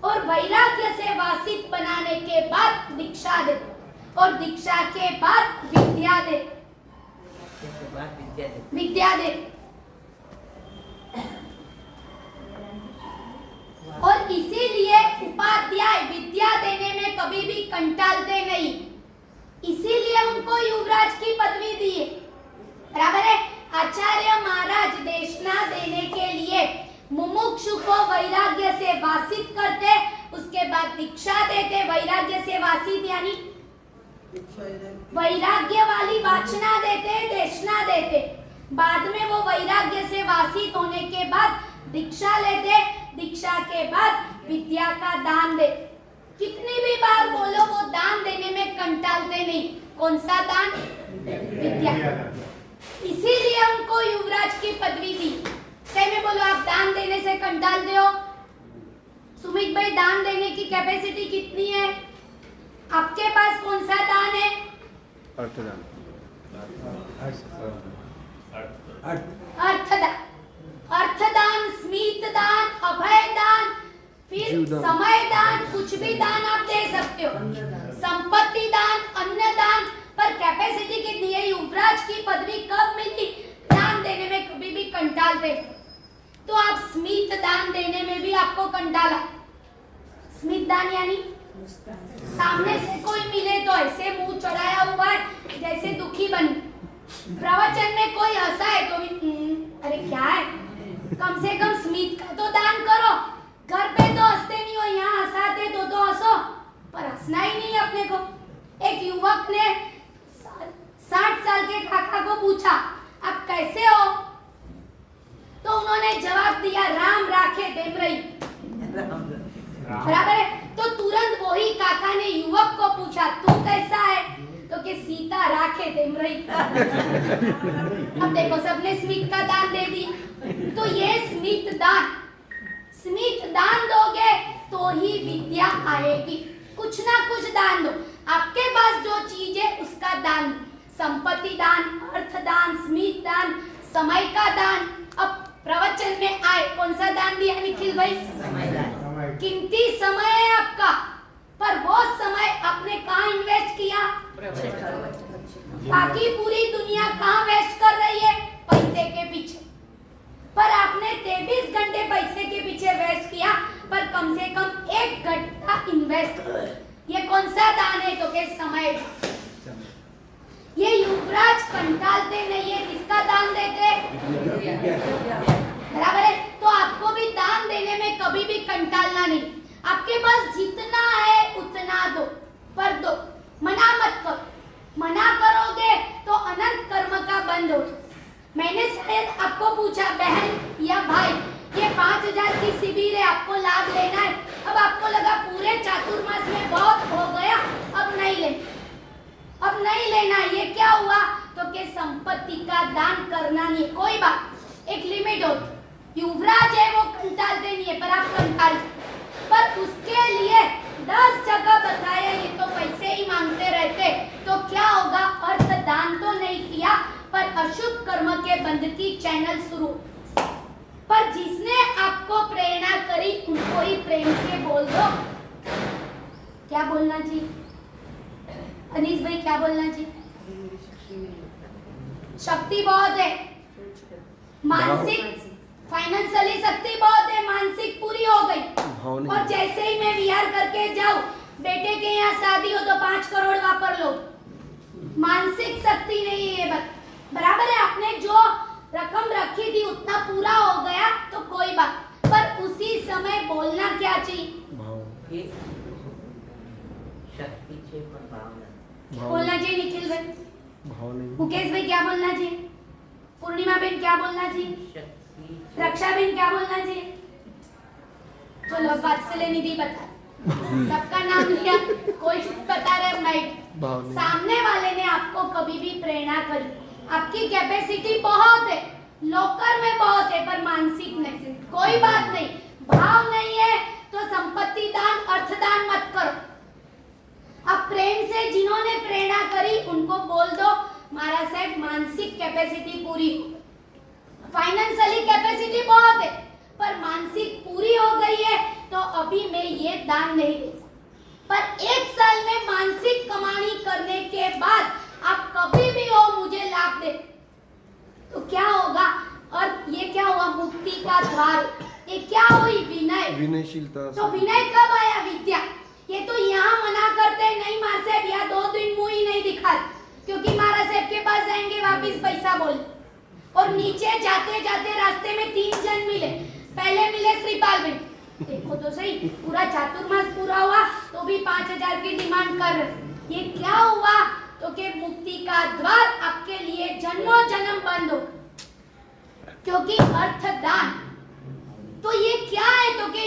और वैराग्य से वासित बनाने के बाद दीक्षा दे, और दीक्षा के बाद विद्या दे, विद्या दे। और इसीलिए उपाध्याय विद्या देने में कभी भी कंटालते नहीं, इसीलिए उनको युवराज की पदवी दी है। बराबर है? आचार्य महाराज देशना देने के लिए मुमुक्षु को वैराग्य से वासित करते, उसके बाद दीक्षा देते। वैराग्य से वासित यानी वैराग्य वाली वाचना देते, देशना देते। बाद में वो वैराग्य से वासित होने के बाद दीक्षा लेते, दीक्षा के बाद विद्या का दान दे। कितनी भी बार बोलो, वो दान देने में कंटालते नहीं। कौन सा दान? विद्या। इसीलिए उनको युवराज की पदवी दी। सही में बोलो, आप दान देने से कंटालते हो? सुमित भाई, दान देने की कैपेसिटी कितनी है आपके पास? कौन सा दान है? अर्थदान। अर्थदान, अर्थदान, स्मित दान, अभय दान, फिर जीवदान। समय दान, कुछ भी दान आप दे सकते हो। संपत्ति दान, अन्न दान, पर कैपेसिटी कितनी है? युवराज की पदवी कब मिली? दान देने में कभी भी कंटालते, तो आप स्मित दान देने में भी आपको कंटाला। स्मित दान यानी सामने से कोई मिले तो ऐसे मुंह चढ़ाया हुआ है जैसे दुखी बन। प्रवचन में कोई हंसा है तो भी अरे क्या है, कम से कम स्मित का तो दान करो। घर पे तो हंसते नहीं हो, यहाँ हंसाते तो हंसो, पर हंसना ही नहीं अपने को। एक युवक ने 60 साल के काका को पूछा, आप कैसे हो? तो उन्होंने जवाब दिया, राम राखे देम रही। बराबर है? तो तुरंत वही काका ने युवक को पूछा, तू कैसा है? तो कि सीता राखे देम रही। अब देखो, सबने स्मित का दान दे दिया। तो ये स्मित दान दोगे तो ही विद्या आएगी। कुछ ना कुछ दान दो, आपके पास जो चीज है उसका दान। संपत्ति दान, अर्थ दान, स्मित दान, समय का दान। अब प्रवचन में आए, कौन सा दान दिया निखिल भाई? कीमती समय है आपका, पर वो समय आपने कहाँ इन्वेस्ट किया? बाकी पूरी दुनिया कहाँ वेस्ट कर रही है? पैसे के पीछे। पर आपने 23 घंटे पैसे के पीछे वेस्ट किया, पर कम से कम 1 घंटा इन्वेस्ट। ये कौन सा दान है? तो के समय। ये युवराज कंटालते नहीं है, किसका दान देते? बराबर है? तो आपको भी दान देने में कभी भी कंटालना नहीं। आपके पास जितना है उतना दो, पर दो, मना मत करो। मना करोगे तो अनंत कर्म का बंद हो। मैंने शायद आपको पूछा, बहन या भाई, ये 5000 की शिविर है, आपको लाभ लेना है। अब आपको लगा पूरे चातुर्मास में बहुत हो गया, अब नहीं लेना, अब नहीं लेना। ये क्या हुआ? तो कि संपत्ति का दान करना नहीं। कोई बात, एक लिमिट होती। युवराज है वो कंटालते नहीं है, पर आप कंटाल पर उसके लिए 10 जगह बताया ये तो पैसे ही मांगते रहते, तो क्या होगा? अर्थ दान तो नहीं किया पर अशुभ कर्म के बंध की चैनल शुरू। पर जिसने आपको प्रेरणा करी उनको ही प्रेम से बोल दो। क्या बोलना चाहिए अनीस भाई, क्या बोलना चाहिए? शक्ति बहुत है, मानसिक फाइनेंशियली शक्ति बहुत है, मानसिक पूरी हो गई। भाव नहीं। और जैसे ही मैं विहार करके जाऊं, बेटे के यहाँ शादी हो तो 5 करोड़ वापर लो, मानसिक शक्ति नहीं है। बराबर है, आपने जो रकम रखी थी उतना पूरा हो गया तो कोई बात, पर उसी समय बोलना क्या चाहिए? भाव ये शक्ति છે પણ ભાવના भाव बोलना चाहिए निखिल भाई, भाव नहीं। मुकेश भाई क्या बोलना चाहिए, पूर्णिमा बहन क्या बोलना चाहिए, શક્તિ છે रक्षा बहन क्या बोलना चाहिए? चलो वात्सल्य निधि बता, सबका नाम लिया, कोई बता रहे माइक। भाव नहीं। सामने वाले ने आपको कभी भी प्रेरणा करी, आपकी कैपेसिटी बहुत है, लोकर में बहुत है, पर मानसिक नहीं, कोई बात नहीं। भाव नहीं है तो संपत्ति दान, अर्थ दान मत करो। अब प्रेम से जिन्होंने प्रेरणा करी उनको बोल दो, महाराज साहब मानसिक कैपेसिटी पूरी हो, फाइनेंशियली कैपेसिटी बहुत है पर मानसिक पूरी हो गई है, तो अभी मैं ये दान नहीं दे सकता। पर 1 साल में मानसिक कमानी करने के बाद आप कभी भी हो मुझे लाभ दे, तो क्या होगा? और ये क्या हुआ? मुक्ति का द्वार। ये क्या हुई? विनय। विनयशीलता। तो विनय कब आया? विद्या। ये तो यहाँ मना करते नहीं महाराज साहब, या 2 दिन मुंह ही नहीं दिखाते, क्योंकि महाराज साहब के पास जाएंगे वापिस पैसा बोल। और नीचे जाते जाते रास्ते में 3 जन मिले, पहले मिले श्रीपाल भाई, देखो तो सही पूरा चातुर्मास पूरा हुआ तो भी 5000 की डिमांड कर रहे। ये क्या हुआ? तो के मुक्ति का द्वार आपके लिए जन्मों जन्म बंद हो, क्योंकि अर्थ दान। तो ये क्या है? तो के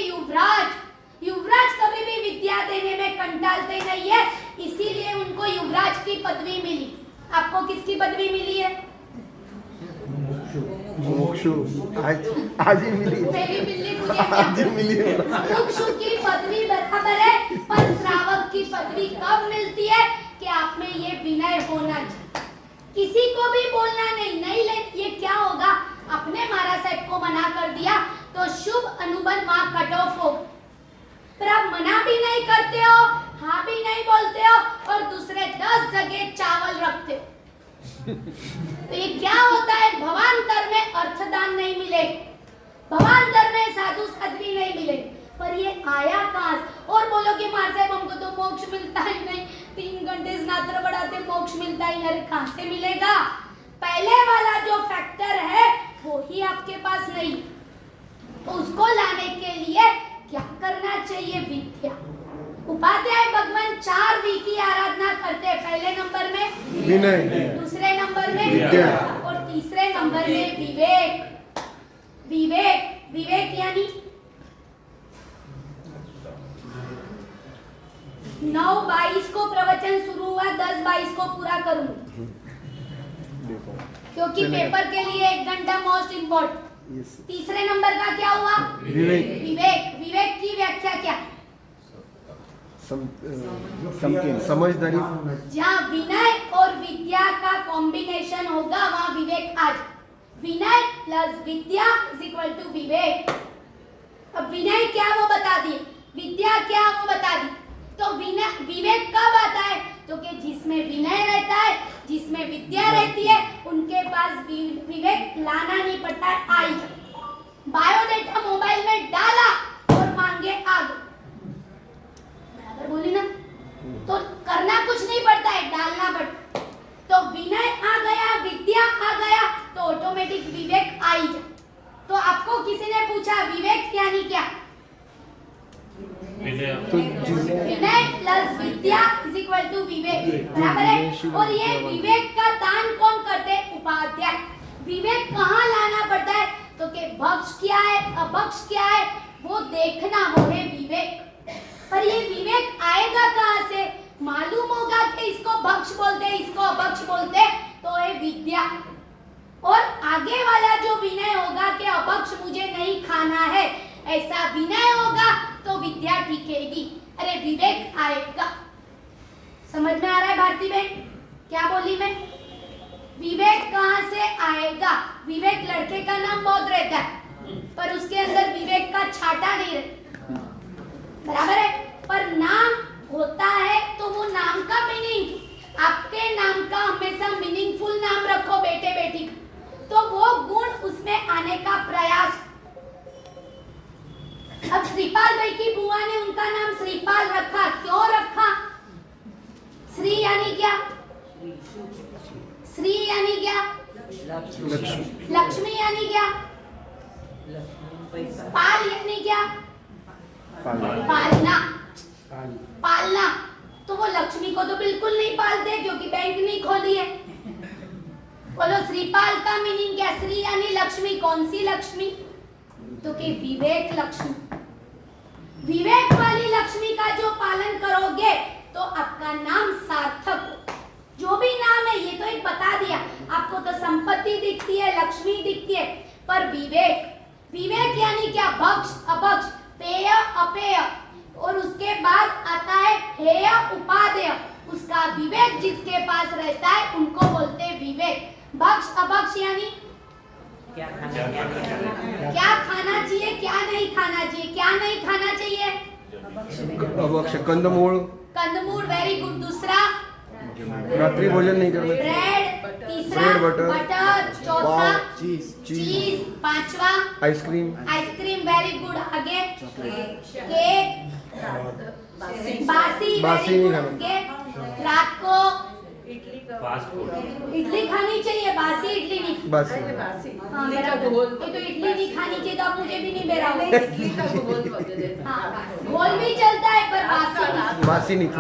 युवराज कभी भी विद्या देने में कंटालते नहीं है, इसीलिए उनको युवराज की पदवी मिली। आपको किसकी पदवी मिली है? मुमुक्षु। आज ही मिली। मेरी मिली मुझे क्या? आज ही मिली। मुमुक्षु की पदवी बराबर है, पर श्रावक की पदवी कब मिलती है? कि आप में ये विनय होना चाहिए, किसी को भी बोलना नहीं ले। ये क्या होगा? अपने महाराज साहब को मना कर दिया तो शुभ अनुबंध वहां कट ऑफ हो, पर आप मना भी नहीं करते हो, हाँ भी नहीं बोलते हो, और दूसरे 10 जगह चावल रखते हो। तो ये क्या होता है? भवांतर में अर्थदान नहीं मिले, भवांतर में साधु साध्वी नहीं मिले, पर ये आया कहां? और बोलोगे महाराज साहब हमको तो मोक्ष मिलता ही नहीं, 3 घंटे स्नात्र बढ़ाते मोक्ष मिलता ही नहीं, कहां से मिलेगा? पहले वाला जो फैक्टर है वो ही आपके पास नहीं, तो उसको लाने के लिए क्या करना चाहिए? विद्या। उपाध्याय भगवान 4 वी की आराधना करते हैं, पहले नंबर में विनय, दूसरे नंबर में विद्या, और तीसरे नंबर में विवेक। विवेक यानी 9:22 को प्रवचन शुरू हुआ, 10:22 को पूरा करूंगी, देखो क्योंकि पेपर के लिए 1 घंटा मोस्ट इम्पोर्टेंट। यस। तीसरे नंबर का क्या हुआ? विवेक। विवेक की व्याख्या क्या? समझदारी। जहाँ विनय और विद्या का कॉम्बिनेशन होगा वहाँ विवेक आ जाए। विनय प्लस विद्या इज इक्वल टू विवेक। अब विनय क्या वो बता दिए, विद्या क्या वो बता दी, तो विवेक कब आता है? तो कि जिसमें विनय रहता है, जिसमें विद्या रहती है, उनके पास विवेक लाना नहीं पड़ता है, आई जाए। बायोडेटा मोबाइल में डाला और मांगे आ गए, बराबर बोली ना? तो करना कुछ नहीं पड़ता है, डालना पड़ता। तो विनय आ गया, विद्या आ गया, तो ऑटोमेटिक विवेक आ ही जाए। तो आपको किसी ने पूछा विवेक यानी क्या? तो विनय प्लस विद्या इज इक्वल टू विवेक, बराबर है। और ये विवेक का दान कौन करते हैं? उपाध्याय। विवेक कहाँ लाना पड़ता है? तो के भक्ष क्या है, अभक्ष क्या है, वो देखना, वो है विवेक। पर ये विवेक आएगा कहाँ से? मालूम होगा कि इसको भक्ष बोलते हैं, इसको अभक्ष बोलते हैं, तो है विद्या। और आगे वाला जो विनय होगा कि अभक्ष मुझे नहीं खाना है, ऐसा विनय होगा, तो विद्या टिकेगी। अरे विवेक आएगा। समझ में आ रहा है भारती बहन? क्या बोली मैं? विवेक कहाँ से आएगा? विवेक लड़के का नाम बहुत रहता है पर उसके अंदर विवेक का छाटा नहीं रहता, बराबर है? पर नाम होता है तो वो नाम का मीनिंग, आपके नाम का हमेशा मीनिंगफुल नाम रखो बेटे बेटी का, तो वो गुण उसमें आने का प्रयास। अब श्रीपाल भाई की बुआ ने उनका नाम श्रीपाल रखा, क्यों रखा? श्री यानी क्या? श्री यानी क्या? लक्ष्मी। लक्ष्मी यानी क्या? पाल यानी क्या? पालना। पालना। तो वो लक्ष्मी को तो बिल्कुल नहीं पालते क्योंकि बैंक नहीं खोली है। बोलो श्रीपाल का मीनिंग क्या? श्री यानी लक्ष्मी। कौन सी लक्ष्मी? तो कि विवेक लक्ष्मी। विवेक वाली लक्ष्मी का जो पालन करोगे तो आपका नाम सार्थक हो। जो भी नाम है ये तो एक बता दिया आपको, तो संपत्ति दिखती है, लक्ष्मी दिखती है, पर विवेक, विवेक यानी क्या? भक्ष अभक्ष, पेय अपेय, और उसके बाद आता है हेय उपादेय। उसका विवेक जिसके पास रहता है उनको बोलते हैं विवेक। भक्ष अभक्ष यानी क्या खाना क्या खाना चाहिए, क्या नहीं खाना चाहिए। क्या नहीं खाना चाहिए? अभक्ष कंदमूळ, कंदमूल। Very good. दूसरा रात्रि भोजन नहीं करना। ब्रेड। तीसरा ब्रेड, बटर। बटर। चौथा चीज। चीज। पांचवा आइसक्रीम। आइसक्रीम। Very good. आगे केक। बासी। बासी वेरी नहीं गुड। खाना। आगे रात को फास्ट फूड। इडली खानी चाहिए, बासी इडली नहीं। बस हाँ, बराबर। ये तो इडली नहीं खानी चाहिए तो आप मुझे भी नहीं बेरा हो। इडली का घोल हाँ, घोल भी चलता है पर बासी नहीं। बासी नहीं थी।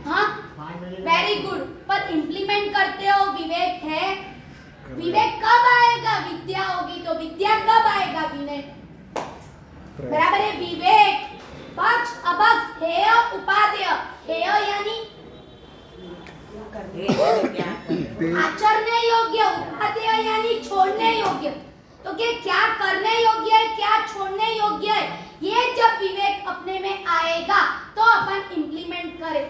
हाँ, वेरी गुड। पर इम्प्लीमेंट करते हो विवेक है। विवेक कब आएगा? विद्या होगी तो। विद्या कब आएगा? विनय। बराबर है। विवेक, पक्ष अभक्ष, हेय उपादेय। हेय यानी आचरने योग्य, उपादेय यानी छोड़ने योग्य। तो क्या करने योग्य है, क्या छोड़ने योग्य है, ये जब विवेक अपने में आएगा तो अपन इम्प्लीमेंट करें।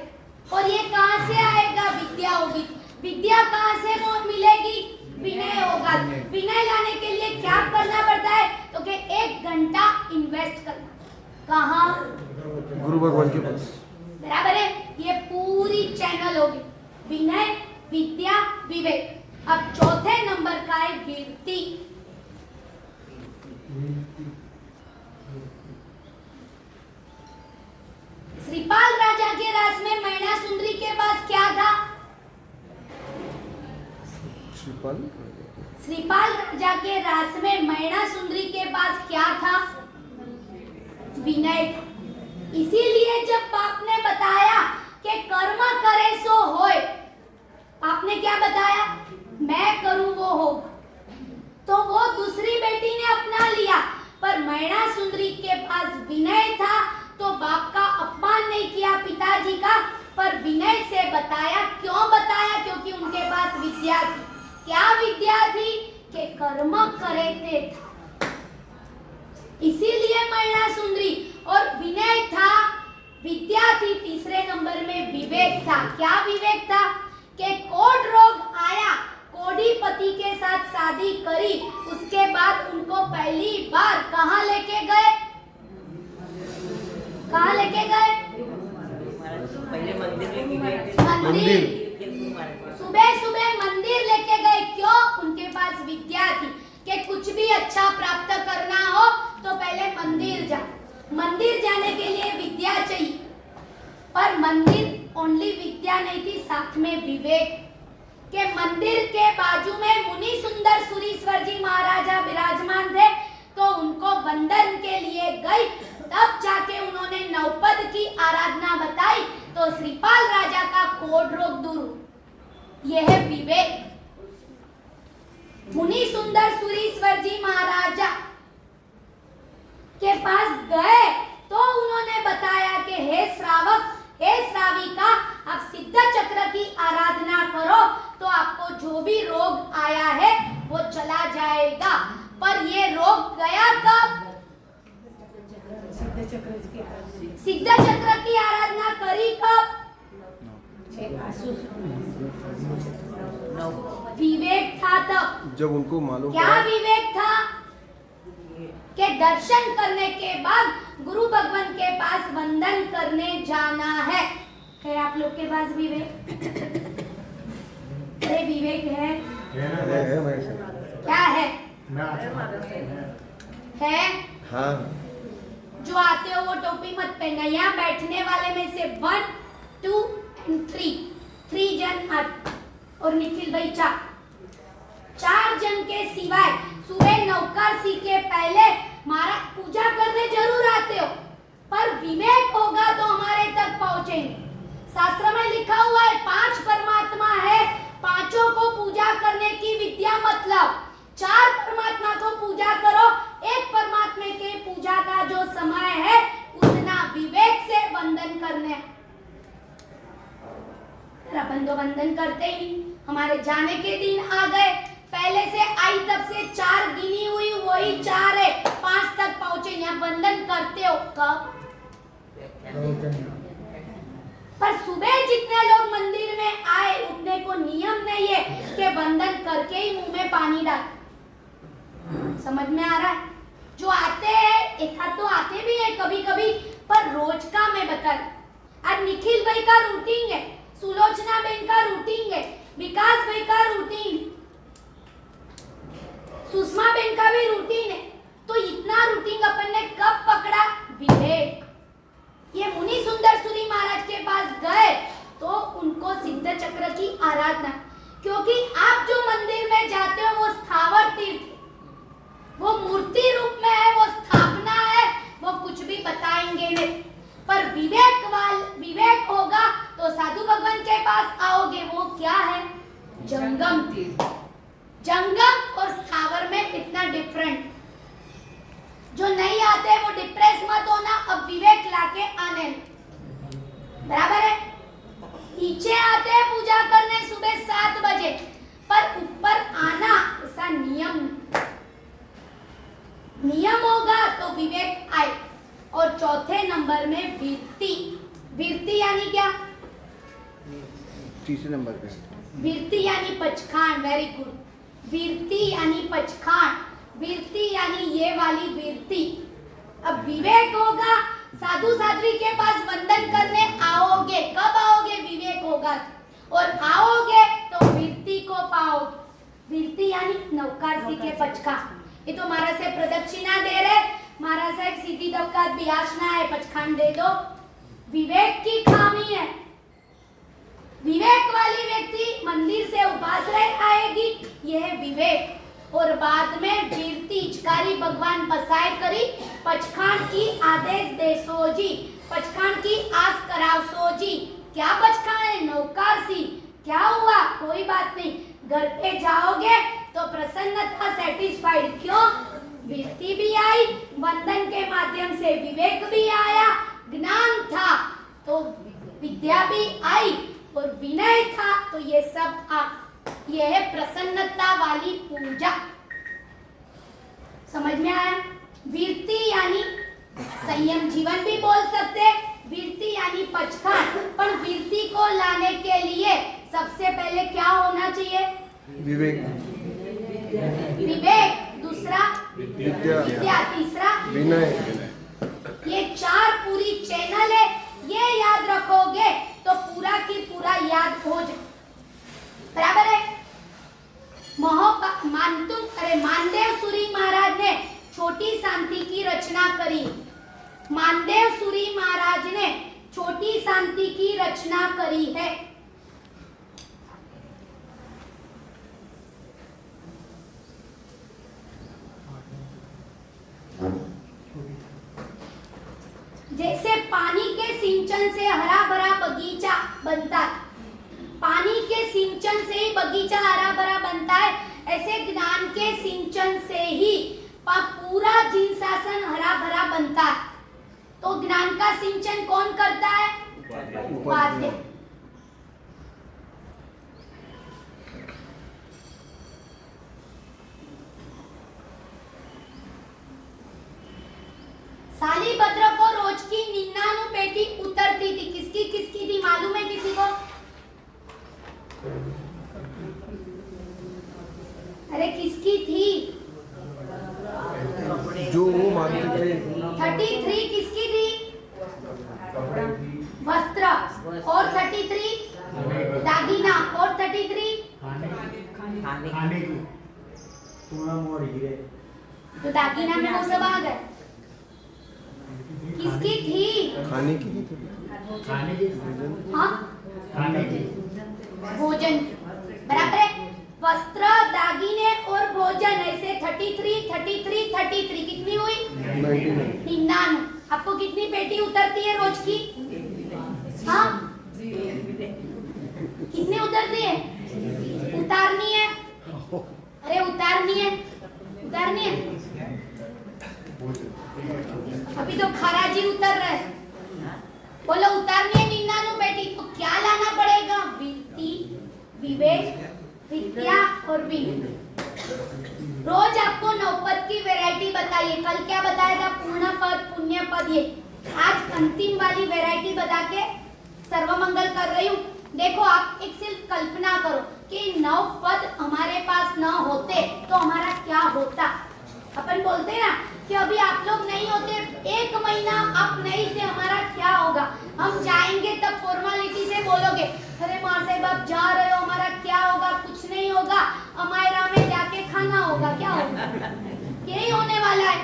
और ये कहाँ से आएगा? विद्या होगी। विद्या कहाँ से मिलेगी? विनय होगा। विनय लाने के लिए क्या करना पड़ता है? तो कि 1 घंटा इन्वेस्ट करना। कहाँ? गुरु भगवान के पास। बराबर है। ये पूरी चैनल होगी, विनय, विद्या, विवेक। अब चौथे नंबर का है वीरती। श्रीपाल राजा के राज में मैना सुंदरी के पास क्या था? श्रीपाल। श्रीपाल राजा के राज में मैना सुंदरी के पास क्या था? विनय था। इसीलिए जब बाप ने बताया कि कर्म करे सो होए, आपने क्या बताया? मैं करूं वो होगा। तो वो दूसरी बेटी ने अपना लिया, पर मैना सुंदरी के पास विनय था तो बाप का अपमान नहीं किया पिताजी का, पर विनय से बताया। क्यों बताया? क्योंकि उनके पास विद्या थी। क्या विद्या थी? कि कर्म करे थे था। इसीलिए मैना सुंदरी और विनय था, विद्या थी। तीसरे नंबर में विवेक था। क्या विवेक था? कि कोढ़ रोग आया, कोढ़ीपति के साथ शादी करी, उसके बाद उनको पहली बार कहाँ लेके गए? कहाँ लेके गए? पहले मंदिर लेके गए थे। मंदिर। सुबह सुबह मंदिर लेके गए। क्यों? उनके पास विद्या थी कि कुछ भी अच्छा प्राप्त करना हो तो पहले मंदिर जाओ। मंदिर जाने के लिए विद्या चाहिए, पर मंदिर ओनली विद्या नहीं थी, साथ में विवेक। के मंदिर के बाजू में मुनि सुंदर सुरीश्वर जी महाराजा विराजमान थे, तो उनको वंदन के लिए गई। तब जाके उन्होंने नवपद की आराधना बताई तो श्रीपाल राजा का कोढ़ रोग दूर। यह है विवेक। मुनि सुंदर सुरीश्वर जी महाराजा के पास गए तो उन्होंने बताया कि हे श्रावक, हे श्राविका, आप सिद्ध चक्र की आराधना करो तो आपको जो भी रोग आया है वो चला जाएगा। पर ये रोग गया कब? सिद्ध चक्र की आराधना करी कब? विवेक था तब। जब उनको मालूम क्या पड़ा विवेक था? के दर्शन करने के बाद गुरु भगवान के पास वंदन करने जाना है। क्या आप लोग के पास विवेक? अरे विवेक है? है भाई साहब। क्या है? है? हाँ जो आते हो वो टोपी मत पहनना। यहाँ बैठने वाले में से 1, 2 and 3 जन आते और निखिल भाई 4 जन के सिवाय सुबह नौकासी के पहले महाराज पूजा करने जरूर आते हो, पर विवेक होगा तो हमारे तक पहुंचेंगे। शास्त्र में लिखा हुआ है 5 परमात्मा है, पांचों को पूजा करने की विद्या मतलब 4 परमात्मा को पूजा करो। एक परमात्मा के पूजा का जो समय है उतना विवेक से वंदन करने। अपन तो वंदन करते ही नहीं। हमारे जाने के दिन आ गए, पहले से आई तब से 4 गिनी हुई वही 4 है, 5 तक पहुंचे। यहाँ वंदन करते हो कब? पर सुबह जितने लोग मंदिर में आए उतने को नियम नहीं है कि वंदन करके ही मुंह में पानी डाल। समझ में आ रहा है? जो आते हैं, एक आध तो आते भी है कभी कभी, पर रोज का मैं बता रही। आज निखिल भाई का रूटीन है, सुलोचना बहन का रूटीन है, विकास भाई का रूटीन, सुषमा बहन का भी रूटीन है। तो इतना रूटीन अपन ने कब पकड़ा? विवेक। ये मुनि सुंदर सूरी महाराज के पास गए तो उनको सिद्ध चक्र की आराधना, क्योंकि आप जो मंदिर में जाते हो वो स्थावर तीर्थ, वो मूर्ति रूप में है, वो स्थापना है, वो कुछ भी बताएंगे नहीं। पर विवेक होगा तो साधु भगवान के पास आओगे। वो क्या है? जंगम तीर्थ। जंगम और स्थावर में इतना डिफरेंट। जो नहीं आते वो डिप्रेस मत होना, अब विवेक लाके आने बराबर है। नीचे आते हैं पूजा करने सुबह 7 बजे, पर ऊपर आना ऐसा नियम होगा तो विवेक आए। और चौथे नंबर में वीरती। वीरती यानी क्या? तीसरे नंबर पे वीरती यानी पचखान। Very good. वीरती यानी पचखान, वीरती यानी ये वाली वीरती। अब विवेक होगा, साधु साध्वी के पास वंदन करने आओगे। कब आओगे? विवेक होगा। और आओगे तो वीरती को पाओगे। वीरती यानी नौकारसी के पचखान। ये तो महाराज साहब प्रदक्षिणा दे रहे, महाराज साहब सीधी दवकात बियासना है, पचखान दे दो। विवेक की खामी है। विवेक वाली व्यक्ति मंदिर से उपास रह आएगी, यह विवेक। और बाद में वीरती इचकारी भगवान पसाय करी, पचखान की आदेश दे सोजी, पचखान की आस कराव सोजी। क्या पचखान है? नौकारसी। क्या हुआ? कोई बात नहीं, घर पे जाओगे तो प्रसन्नता, सेटिस्फाइड। क्यों? वीरती भी आई, वंदन के माध्यम से विवेक भी आया, ज्ञान था तो विद्या भी आई, और विनय था तो ये सब आ। यह है प्रसन्नता वाली पूजा। समझ में आया? वीरती यानी संयम जीवन भी बोल सकते, वीरती यानी पचखान। पर वीरती को लाने के लिए सबसे पहले क्या होना चाहिए? विवेक, विवेक, दूसरा विद्या, तीसरा विनय। ये 4 पूरी चैनल है, ये याद रखोगे तो पूरा की पूरा याद हो जाए। बराबर है? मानदेव सूरी महाराज ने छोटी शांति की रचना करी। मानदेव सूरी महाराज ने छोटी शांति की रचना करी है। जैसे पानी के सिंचन से हरा भरा बगीचा बनता है, पानी के सिंचन से ही बगीचा हरा भरा बनता है, ऐसे ज्ञान के सिंचन से ही पूरा जीव शासन हरा भरा बनता है। तो ज्ञान का सिंचन कौन करता है? उपाध्याय। सालीभद्र को की 99 पेटी उतरती थी। किसकी किसकी थी मालूम है किसी को? अरे किसकी थी? जो वो मानते थे 33 किसकी थी? वस्त्र। और 33 दागिना। और 33 खाने की सोना मोर हीरे तो दागिना में वो सब आ गए। किसकी थी? खाने की थी हाँ भोजन बराबर है। वस्त्र दागिने और भोजन ऐसे 33 33 33 कितनी हुई? 99। आपको कितनी पेटी उतरती है रोज की? हाँ कितनी उतरती है? उतारनी है। अरे उतारनी है, उतारनी है। अभी तो खराजी उतर रहा है। बोलो उतारनी है 99 पेटी तो क्या लाना पड़ेगा? वित्ती विवेक विद्या और विनय। रोज आपको नवपद की वैरायटी बताइए। कल क्या बताया था? पूर्ण पद पुण्य पद। ये आज अंतिम वाली वैरायटी बता के सर्वमंगल कर रही हूँ। देखो आप एक सिर्फ कल्पना करो कि 9 पद हमारे पास न होते तो हमारा क्या होता। अपन बोलते हैं ना कि अभी आप लोग नहीं होते, 1 महीना आप नहीं थे, हमारा क्या होगा? हम जाएंगे तब फॉर्मेलिटी से बोलोगे अरे माँ साहब आप जा रहे हो, हमारा क्या होगा? कुछ नहीं होगा, अमायरा में जाके खाना होगा। क्या होगा? यही होने वाला है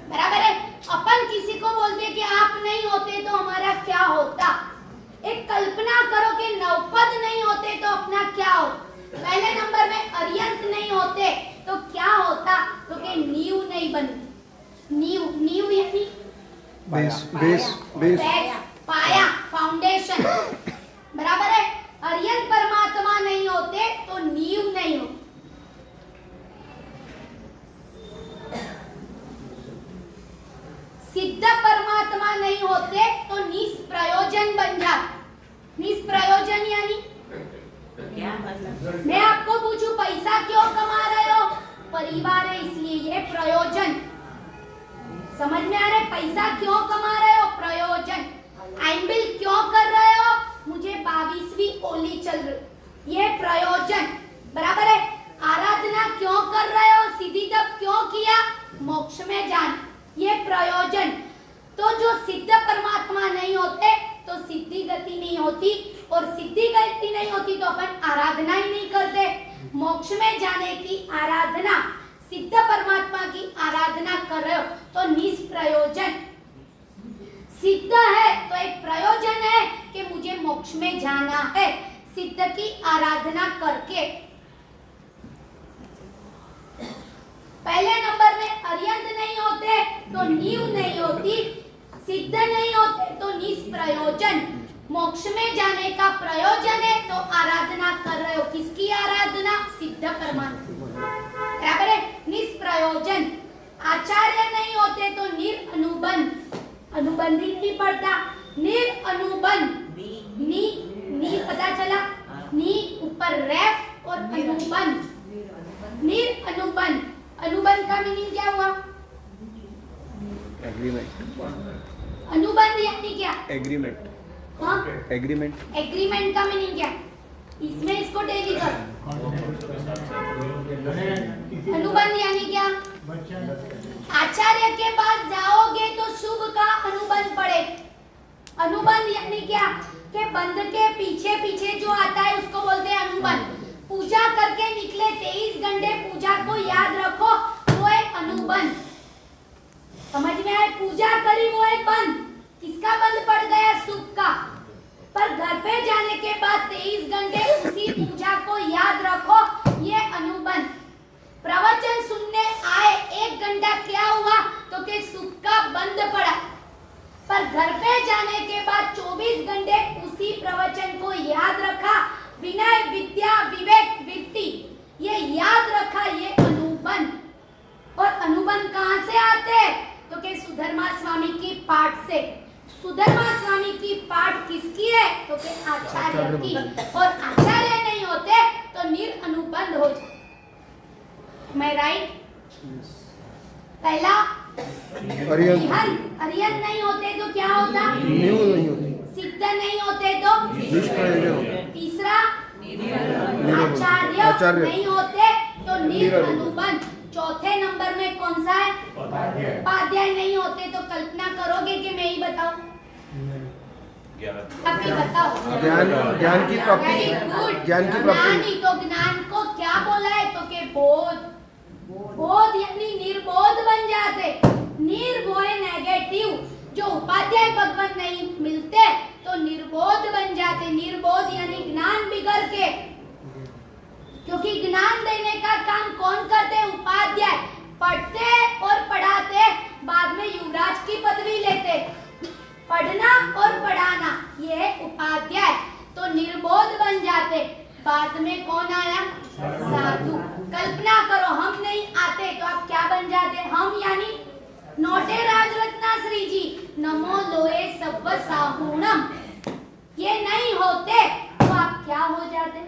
बराबर है। अपन किसी को बोलते कि आप नहीं होते तो हमारा क्या होता। एक कल्पना करो कि नवपद नहीं होते तो अपना क्या होता। पहले नंबर में अर्यंत नहीं होते तो क्या होता? तो कि नींव नहीं बनती। नींव यानी बेस पाया फाउंडेशन बराबर है। अर्यंत परमात्मा नहीं होते तो नींव नहीं होती। सिद्ध परमात्मा नहीं होते तो निष्प्रयोजन बन जाते। निष्प्रयोजन यानी क्या मतलब? मैं आपको पूछूं पैसा क्यों कमा रहे हो? परिवार है इसलिए। ये प्रयोजन समझ में आ रहा है? पैसा क्यों कमा रहे हो? प्रयोजन। आइनबिल क्यों कर रहे हो? मुझे 22वीं ओली चल रही, ये प्रयोजन बराबर है। आराधना क्यों कर रहे हो? सिद्धि तप क्यों किया? मोक्ष में जान, ये प्रयोजन। तो जो सिद्ध परमात्मा नहीं होते तो सिद्धि गति नहीं होती, और सिद्धि गति नहीं होती तो अपन आराधना ही नहीं करते। मोक्ष में जाने की आराधना, सिद्ध परमात्मा की आराधना कर रहे हो तो निष्प्रयोजन। सिद्ध है तो एक प्रयोजन है कि मुझे मोक्ष में जाना है सिद्ध की आराधना करके। पहले नंबर में अर्यंत नहीं होते तो नींव नहीं होती, सिद्ध नहीं होते तो निष्प्रयोजन। मोक्ष में जाने का प्रयोजन है तो आराधना कर रहे हो। किसकी आराधना? सिद्ध परमात्मा बराबर है। निष्प्रयोजन। आचार्य नहीं होते तो निरअनुबंध, अनुबंधित नहीं पड़ता, निरअनुबंध। नी पता चला? नी ऊपर रेफ और अनुबंध, निरअनुबंध। अनुबंध का मीनिंग क्या हुआ? एग्रीमेंट। अनुबंध यानी क्या? एग्रीमेंट। हाँ एग्रीमेंट। एग्रीमेंट का मीनिंग क्या? इसमें इसको डेली कर। अनुबंध यानी क्या? आचार्य के पास जाओगे तो शुभ का अनुबंध पड़े। अनुबंध यानी क्या? कि बंध के पीछे पीछे जो आता है उसको बोलते हैं अनुबंध। पूजा करके निकले 23 घंटे पूजा को याद रखो, वो है अनुबंध। समझ में आए? पूजा करी वो है बंध। किसका बंध पड़ गया? सुख का। पर घर पे जाने के बाद 23 घंटे उसी पूजा को याद रखो, ये अनुबंध। प्रवचन सुनने आए 1 घंटा क्या हुआ? तो कि सुख का बंध पड़ा। पर घर पे जाने के बाद 24 घंटे उसी प्रवचन को याद रखा, विनय विद्या विवेक वृत्ति ये याद रखा, ये अनुबंध। और अनुबंध कहाँ से आते हैं? तो कि सुधर्मा स्वामी की पाठ से। सुधर्मा स्वामी की पाठ किसकी है? तो कि आचार्य की। और आचार्य नहीं होते तो निरअनुबंध हो जाते। मैं राइट? पहला अरियन अरियन नहीं होते तो क्या होता? न्यू नहीं होती, सिद्ध नहीं होते तो? निष्प्रयोजन होता। तीसरा निरनुबंध। आचार्य आचार्य नहीं होते तो निरनुबंध। निरनुबंध। चौथे नंबर में कौन सा है? उपाध्याय नहीं होते तो कल्पना करोगे कि मैं ही बताऊं? अब भी बताओ। ज्ञान की प्राप्ति, Very good। ज्ञान की ज्ञान प्राप्ति। ही तो ज्ञान को क्या बोला है तो के बोध, बोध यानी निर्बोध बन जाते। निर्भय नेगेटिव, जो उपाध्याय भगवान नहीं मिलते तो निर्बोध बन जाते। निर्बोध यानी ज्ञान बिगड़ के, क्योंकि ज्ञान देने का काम कौन करते? उपाध्याय। पढ़ते और पढ़ाते, बाद में युवराज की पदवी लेते। पढ़ना और पढ़ाना ये उपाध्याय, तो निर्बोध बन जाते। बाद में कौन आया? साधु। कल्पना करो हम नहीं आते तो आप क्या बन जाते? हम यानी नोटे राजरत्नाश्री जी, नमो लोए सब्ब साहुणम, ये नहीं होते तो आप क्या हो जाते?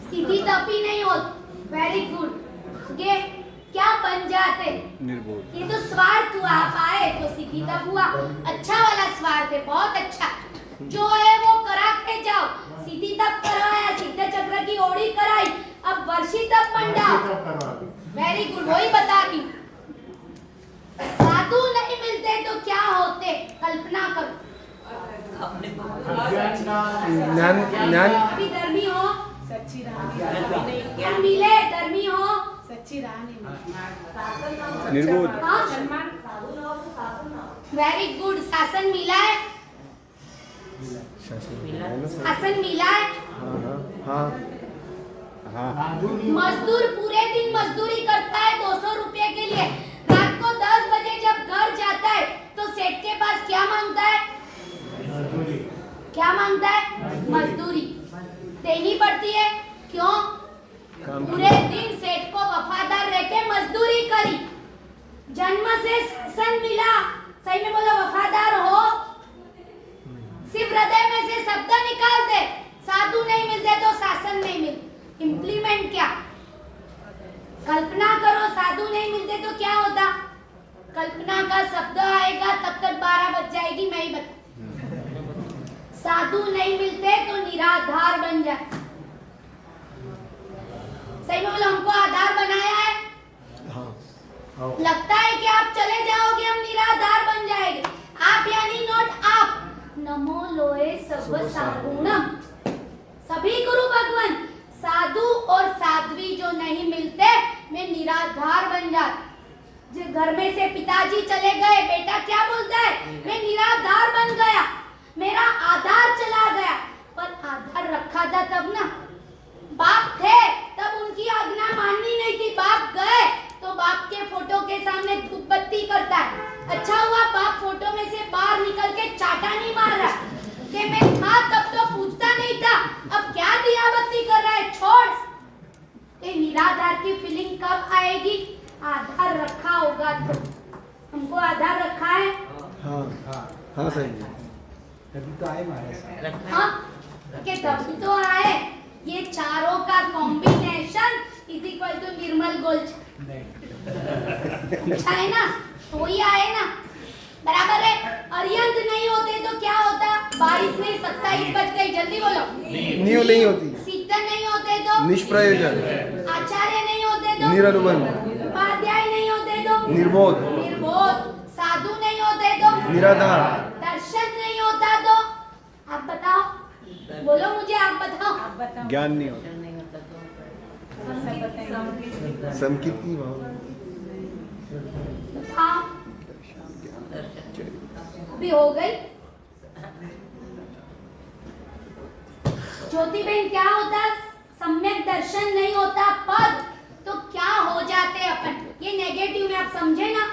सीधी तपी नहीं होती। Very good. ये क्या बन जाते? निर्बोध। ये तो स्वार्थ हुआ, आप आए तो सीधी तप हुआ। अच्छा वाला स्वार्थ है, बहुत अच्छा। जो है वो करा के जाओ। सीधी तप कराया, सिद्ध चक्र की ओढ़ी कराई, अब वर्षी तप मंडाओ। वेरी गुड, वही बता रही। साधु नहीं मिलते तो क्या होते? कल्पना करो। ज्ञान ज्ञान अभी धर्मी हो, सच्ची राह क्या मिले? धर्मी हो, सच्ची राह नहीं। निर्बोध। सम्मान वेरी गुड। शासन मिला है, शासन मिला है। हाँ हाँ हाँ। मजदूर पूरे दिन मजदूरी करता है 200 रुपए के लिए। रात को 10 बजे जब घर जाता है तो सेठ के पास क्या मांगता है? क्या मांगता है? मजदूरी देनी पड़ती है। क्यों? पूरे दिन सेठ को वफादार रह के मजदूरी करी, जन्म से शासन मिला। सही में बोलो, वफादार हो। सिर्फ हृदय में से शब्द निकालते, साधु नहीं मिलते तो शासन नहीं मिलते। इम्प्लीमेंट क्या? कल्पना करो, साधु नहीं मिलते तो क्या होता? कल्पना का शब्द आएगा तब तक 12 बज जाएगी, मैं ही बता। साधु नहीं मिलते तो निराधार बन जाए। सही में बोलो, हमको आधार बनाया है। लगता है कि आप चले जाओगे हम निराधार बन जाएंगे। आप यानी नॉट आप। नमो लोए सब्ब साहुणम, सभी गुरु भगवान। साधु और साध्वी जो नहीं मिलते वे निराधार बन जाते। जो घर में से पिताजी चले गए, बेटा क्या बोलता है? मैं निराधार बन गया, मेरा आधार चला गया। पर आधार रखा था तब ना। बाप थे तब उनकी आज्ञा माननी नहीं थी। बाप गए तो बाप के फोटो के सामने धूप बत्ती करता है। अच्छा हुआ बाप फोटो में से बाहर निकल के चाटा नहीं मार रहा कि मैं था तब तो पूछता नहीं था, अब क्या दिया बत्ती कर रहा है, छोड़। ये निराधार की फीलिंग कब आएगी? आधार रखा होगा तो। हमको आधार रखा है। हाँ हाँ सही है। तभी तो आए महाराज। हाँ कि तभी तो आए। ये चारों का combination is equal to Nirmal gold. अच्छा है ना, तो ही आए ना, बराबर है। अरियंत नहीं होते तो क्या होता? 22 नहीं 27 बज गई, जल्दी बोलो। न्यू नहीं होती, सिद्ध नहीं होते तो? निष्प्रयोजन। आचार्य नहीं होते तो? निरनुबंध। उपाध्याय नहीं होते तो? निर्बोध। निर्बोध। साधु नहीं होते तो? निराधार। दर्शन नहीं होता तो? आप बताओ, बोलो मुझे, आप बताओ। आप बताओ। ज्ञान नहीं होता, नहीं होता तो सब बताएंगे। संकीर्ति भाव। हाँ अभी हो गई। ज्योति बहन, क्या होता? सम्यक दर्शन नहीं होता पद तो क्या हो जाते अपन? ये नेगेटिव में आप समझे ना?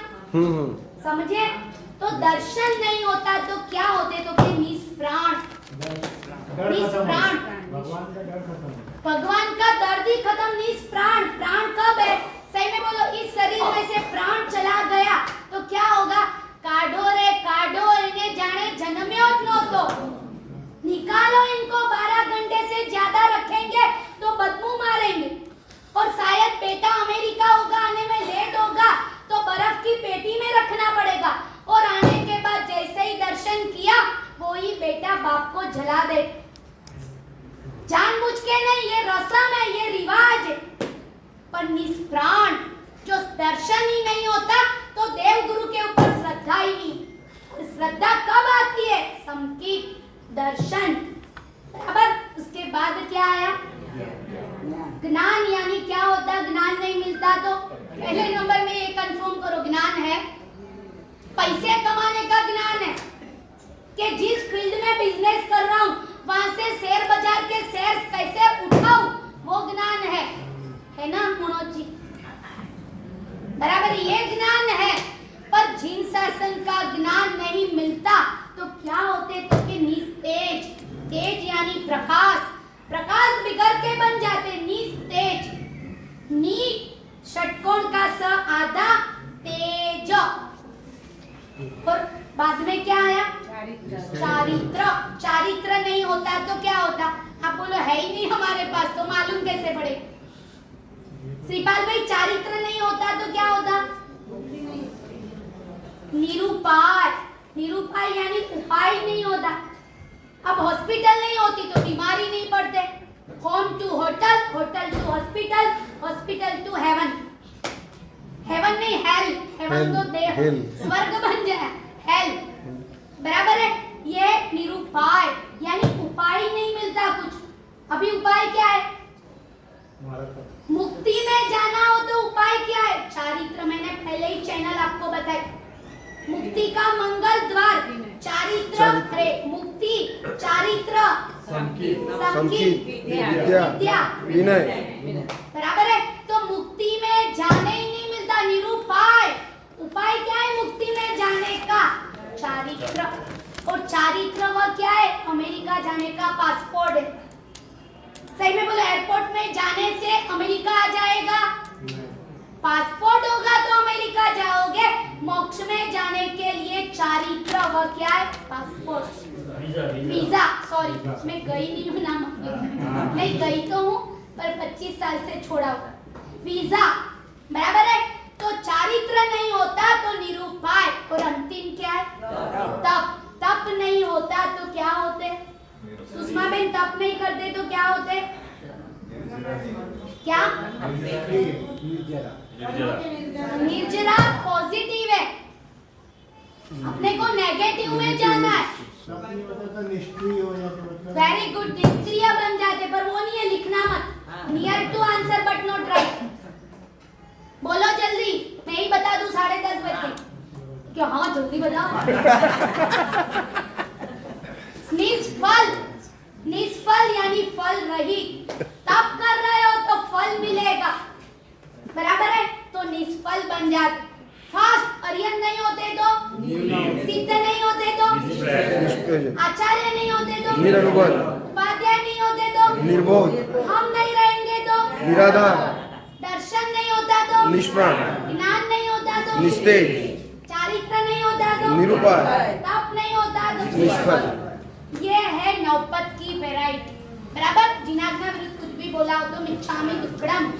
समझे? तो दर्शन नहीं होता तो क्या होते? तो फिर निष्प्राण। निष्प्राण, भगवान का डर खत्म। भगवान का दर्द ही खत्म। निष्प्राण। प्राण कब है? सही में बोलो, इस शरीर में से प्राण चला गया तो क्या होगा? काढ़ो रे काढ़ो, इन्हें जाने जन्म्यो ज नहोतो। निकालो इनको, 12 घंटे से ज्यादा रखेंगे तो बदबू मारेंगे। और शायद बेटा अमेरिका होगा, आने में लेट होगा तो बर्फ जला दे। जानबूझ के नहीं, ये रस्म है, ये रिवाज है। पर निष्प्राण जो दर्शन ही नहीं होता तो देव गुरु के ऊपर श्रद्धा ही नहीं। और श्रद्धा कब आती है? संकीर्त दर्शन, बराबर। उसके बाद क्या आया? ज्ञान, यानी क्या होता है? ज्ञान नहीं मिलता तो पहले नंबर में ये कंफर्म करो, ज्ञान है पैसे कमाने का ज्ञान है कि जिस फील्ड में बिजनेस कर रहा हूँ वहां से शेयर बाजार के शेयर्स कैसे उठाऊं, वो ज्ञान है ना मनोज जी? बराबर, ये ज्ञान है। पर जिन शासन का ज्ञान नहीं मिलता तो क्या होते? तो कि निस्तेज, तेज यानी प्रकाश, प्रकाश बिगड़ के बन जाते निस्तेज। नी षटकोण का स आधा तेज। और बाद में क्या आया? चारित्र। चारित्र नहीं होता तो क्या होता? आप बोलो है ही नहीं हमारे पास, तो मालूम कैसे पड़े? श्रीपाल भाई, चारित्र नहीं होता तो क्या होता? निरूपाय। निरूपाय यानी उपाय नहीं होता। अब हॉस्पिटल नहीं होती तो बीमारी नहीं पड़ते। Home to hotel, hotel to hospital, hospital to heaven. Heaven नहीं, हेल। हेवन तो देह, स्वर्ग बन जाए, हेल, बराबर है। ये निरूपाय यानी उपाय नहीं मिलता कुछ। अभी उपाय क्या है? मुक्ति में जाना हो तो उपाय क्या है? चारित्र। मैंने पहले ही चैनल आपको बताया, मुक्ति का मंगल द्वार चारित्र। अरे मुक्ति, चारित्र, संकीर्त, विद्या, विनय, बराबर है। तो मुक्ति में जाने ही नहीं मिलता, निरूपाय। उपाय क्या है मुक्ति में जाने का? चारित्र। और चारित्र वह क्या है? अमेरिका जाने का पासपोर्ट है। सही में बोलो, एयरपोर्ट में जाने से अमेरिका आ जाएगा? पासपोर्ट होगा तो अमेरिका जाओगे। मोक्ष में जाने के लिए चारित्र वह क्या है? Passport, visa. सॉरी, मैं गई नहीं हूँ ना, मैं गई तो हूँ पर 25 साल से छोड़ा हुआ। वीजा, बराबर है। तो चारित्र नहीं होता तो निरूपाय। और अंतिम क्या है? तप। तप नहीं होता तो क्या होते? सुषमा बेन, तप नहीं करते तो क्या होते? क्या? निर्जरा पॉजिटिव है, अपने को नेगेटिव में जाना है। वेरी गुड, निष्क्रिय बन जाते, पर वो नहीं है, लिखना मत। Near to answer but not right. बोलो जल्दी, मैं ही बता दूं 10:30 बजे। क्या? हाँ जल्दी बताओ। निष्फल, निष्फल यानी फल रहित। तप कर रहे हो तो फल मिलेगा, बराबर है। तो निष्फल बन जाते। फास्ट अरियन नहीं होते तो, सिद्ध नहीं होते तो, आचार्य नहीं होते तो, निरनुबंध, उपाध्याय नहीं होते तो, निर्बोध, हम नहीं रहेंगे तो, निराधार, दर्शन नहीं होता तो, निष्प्राण, ज्ञान नहीं होता तो, निस्तेज, चारित्र नहीं होता तो, निरूपाय, तप नहीं होता तो, निष्फल। ये है नौपत की वैरायटी, बराबर। जिनाज्ञा विरुद्ध कुछ भी बोला हो तो मिच्छामि दुक्कडम।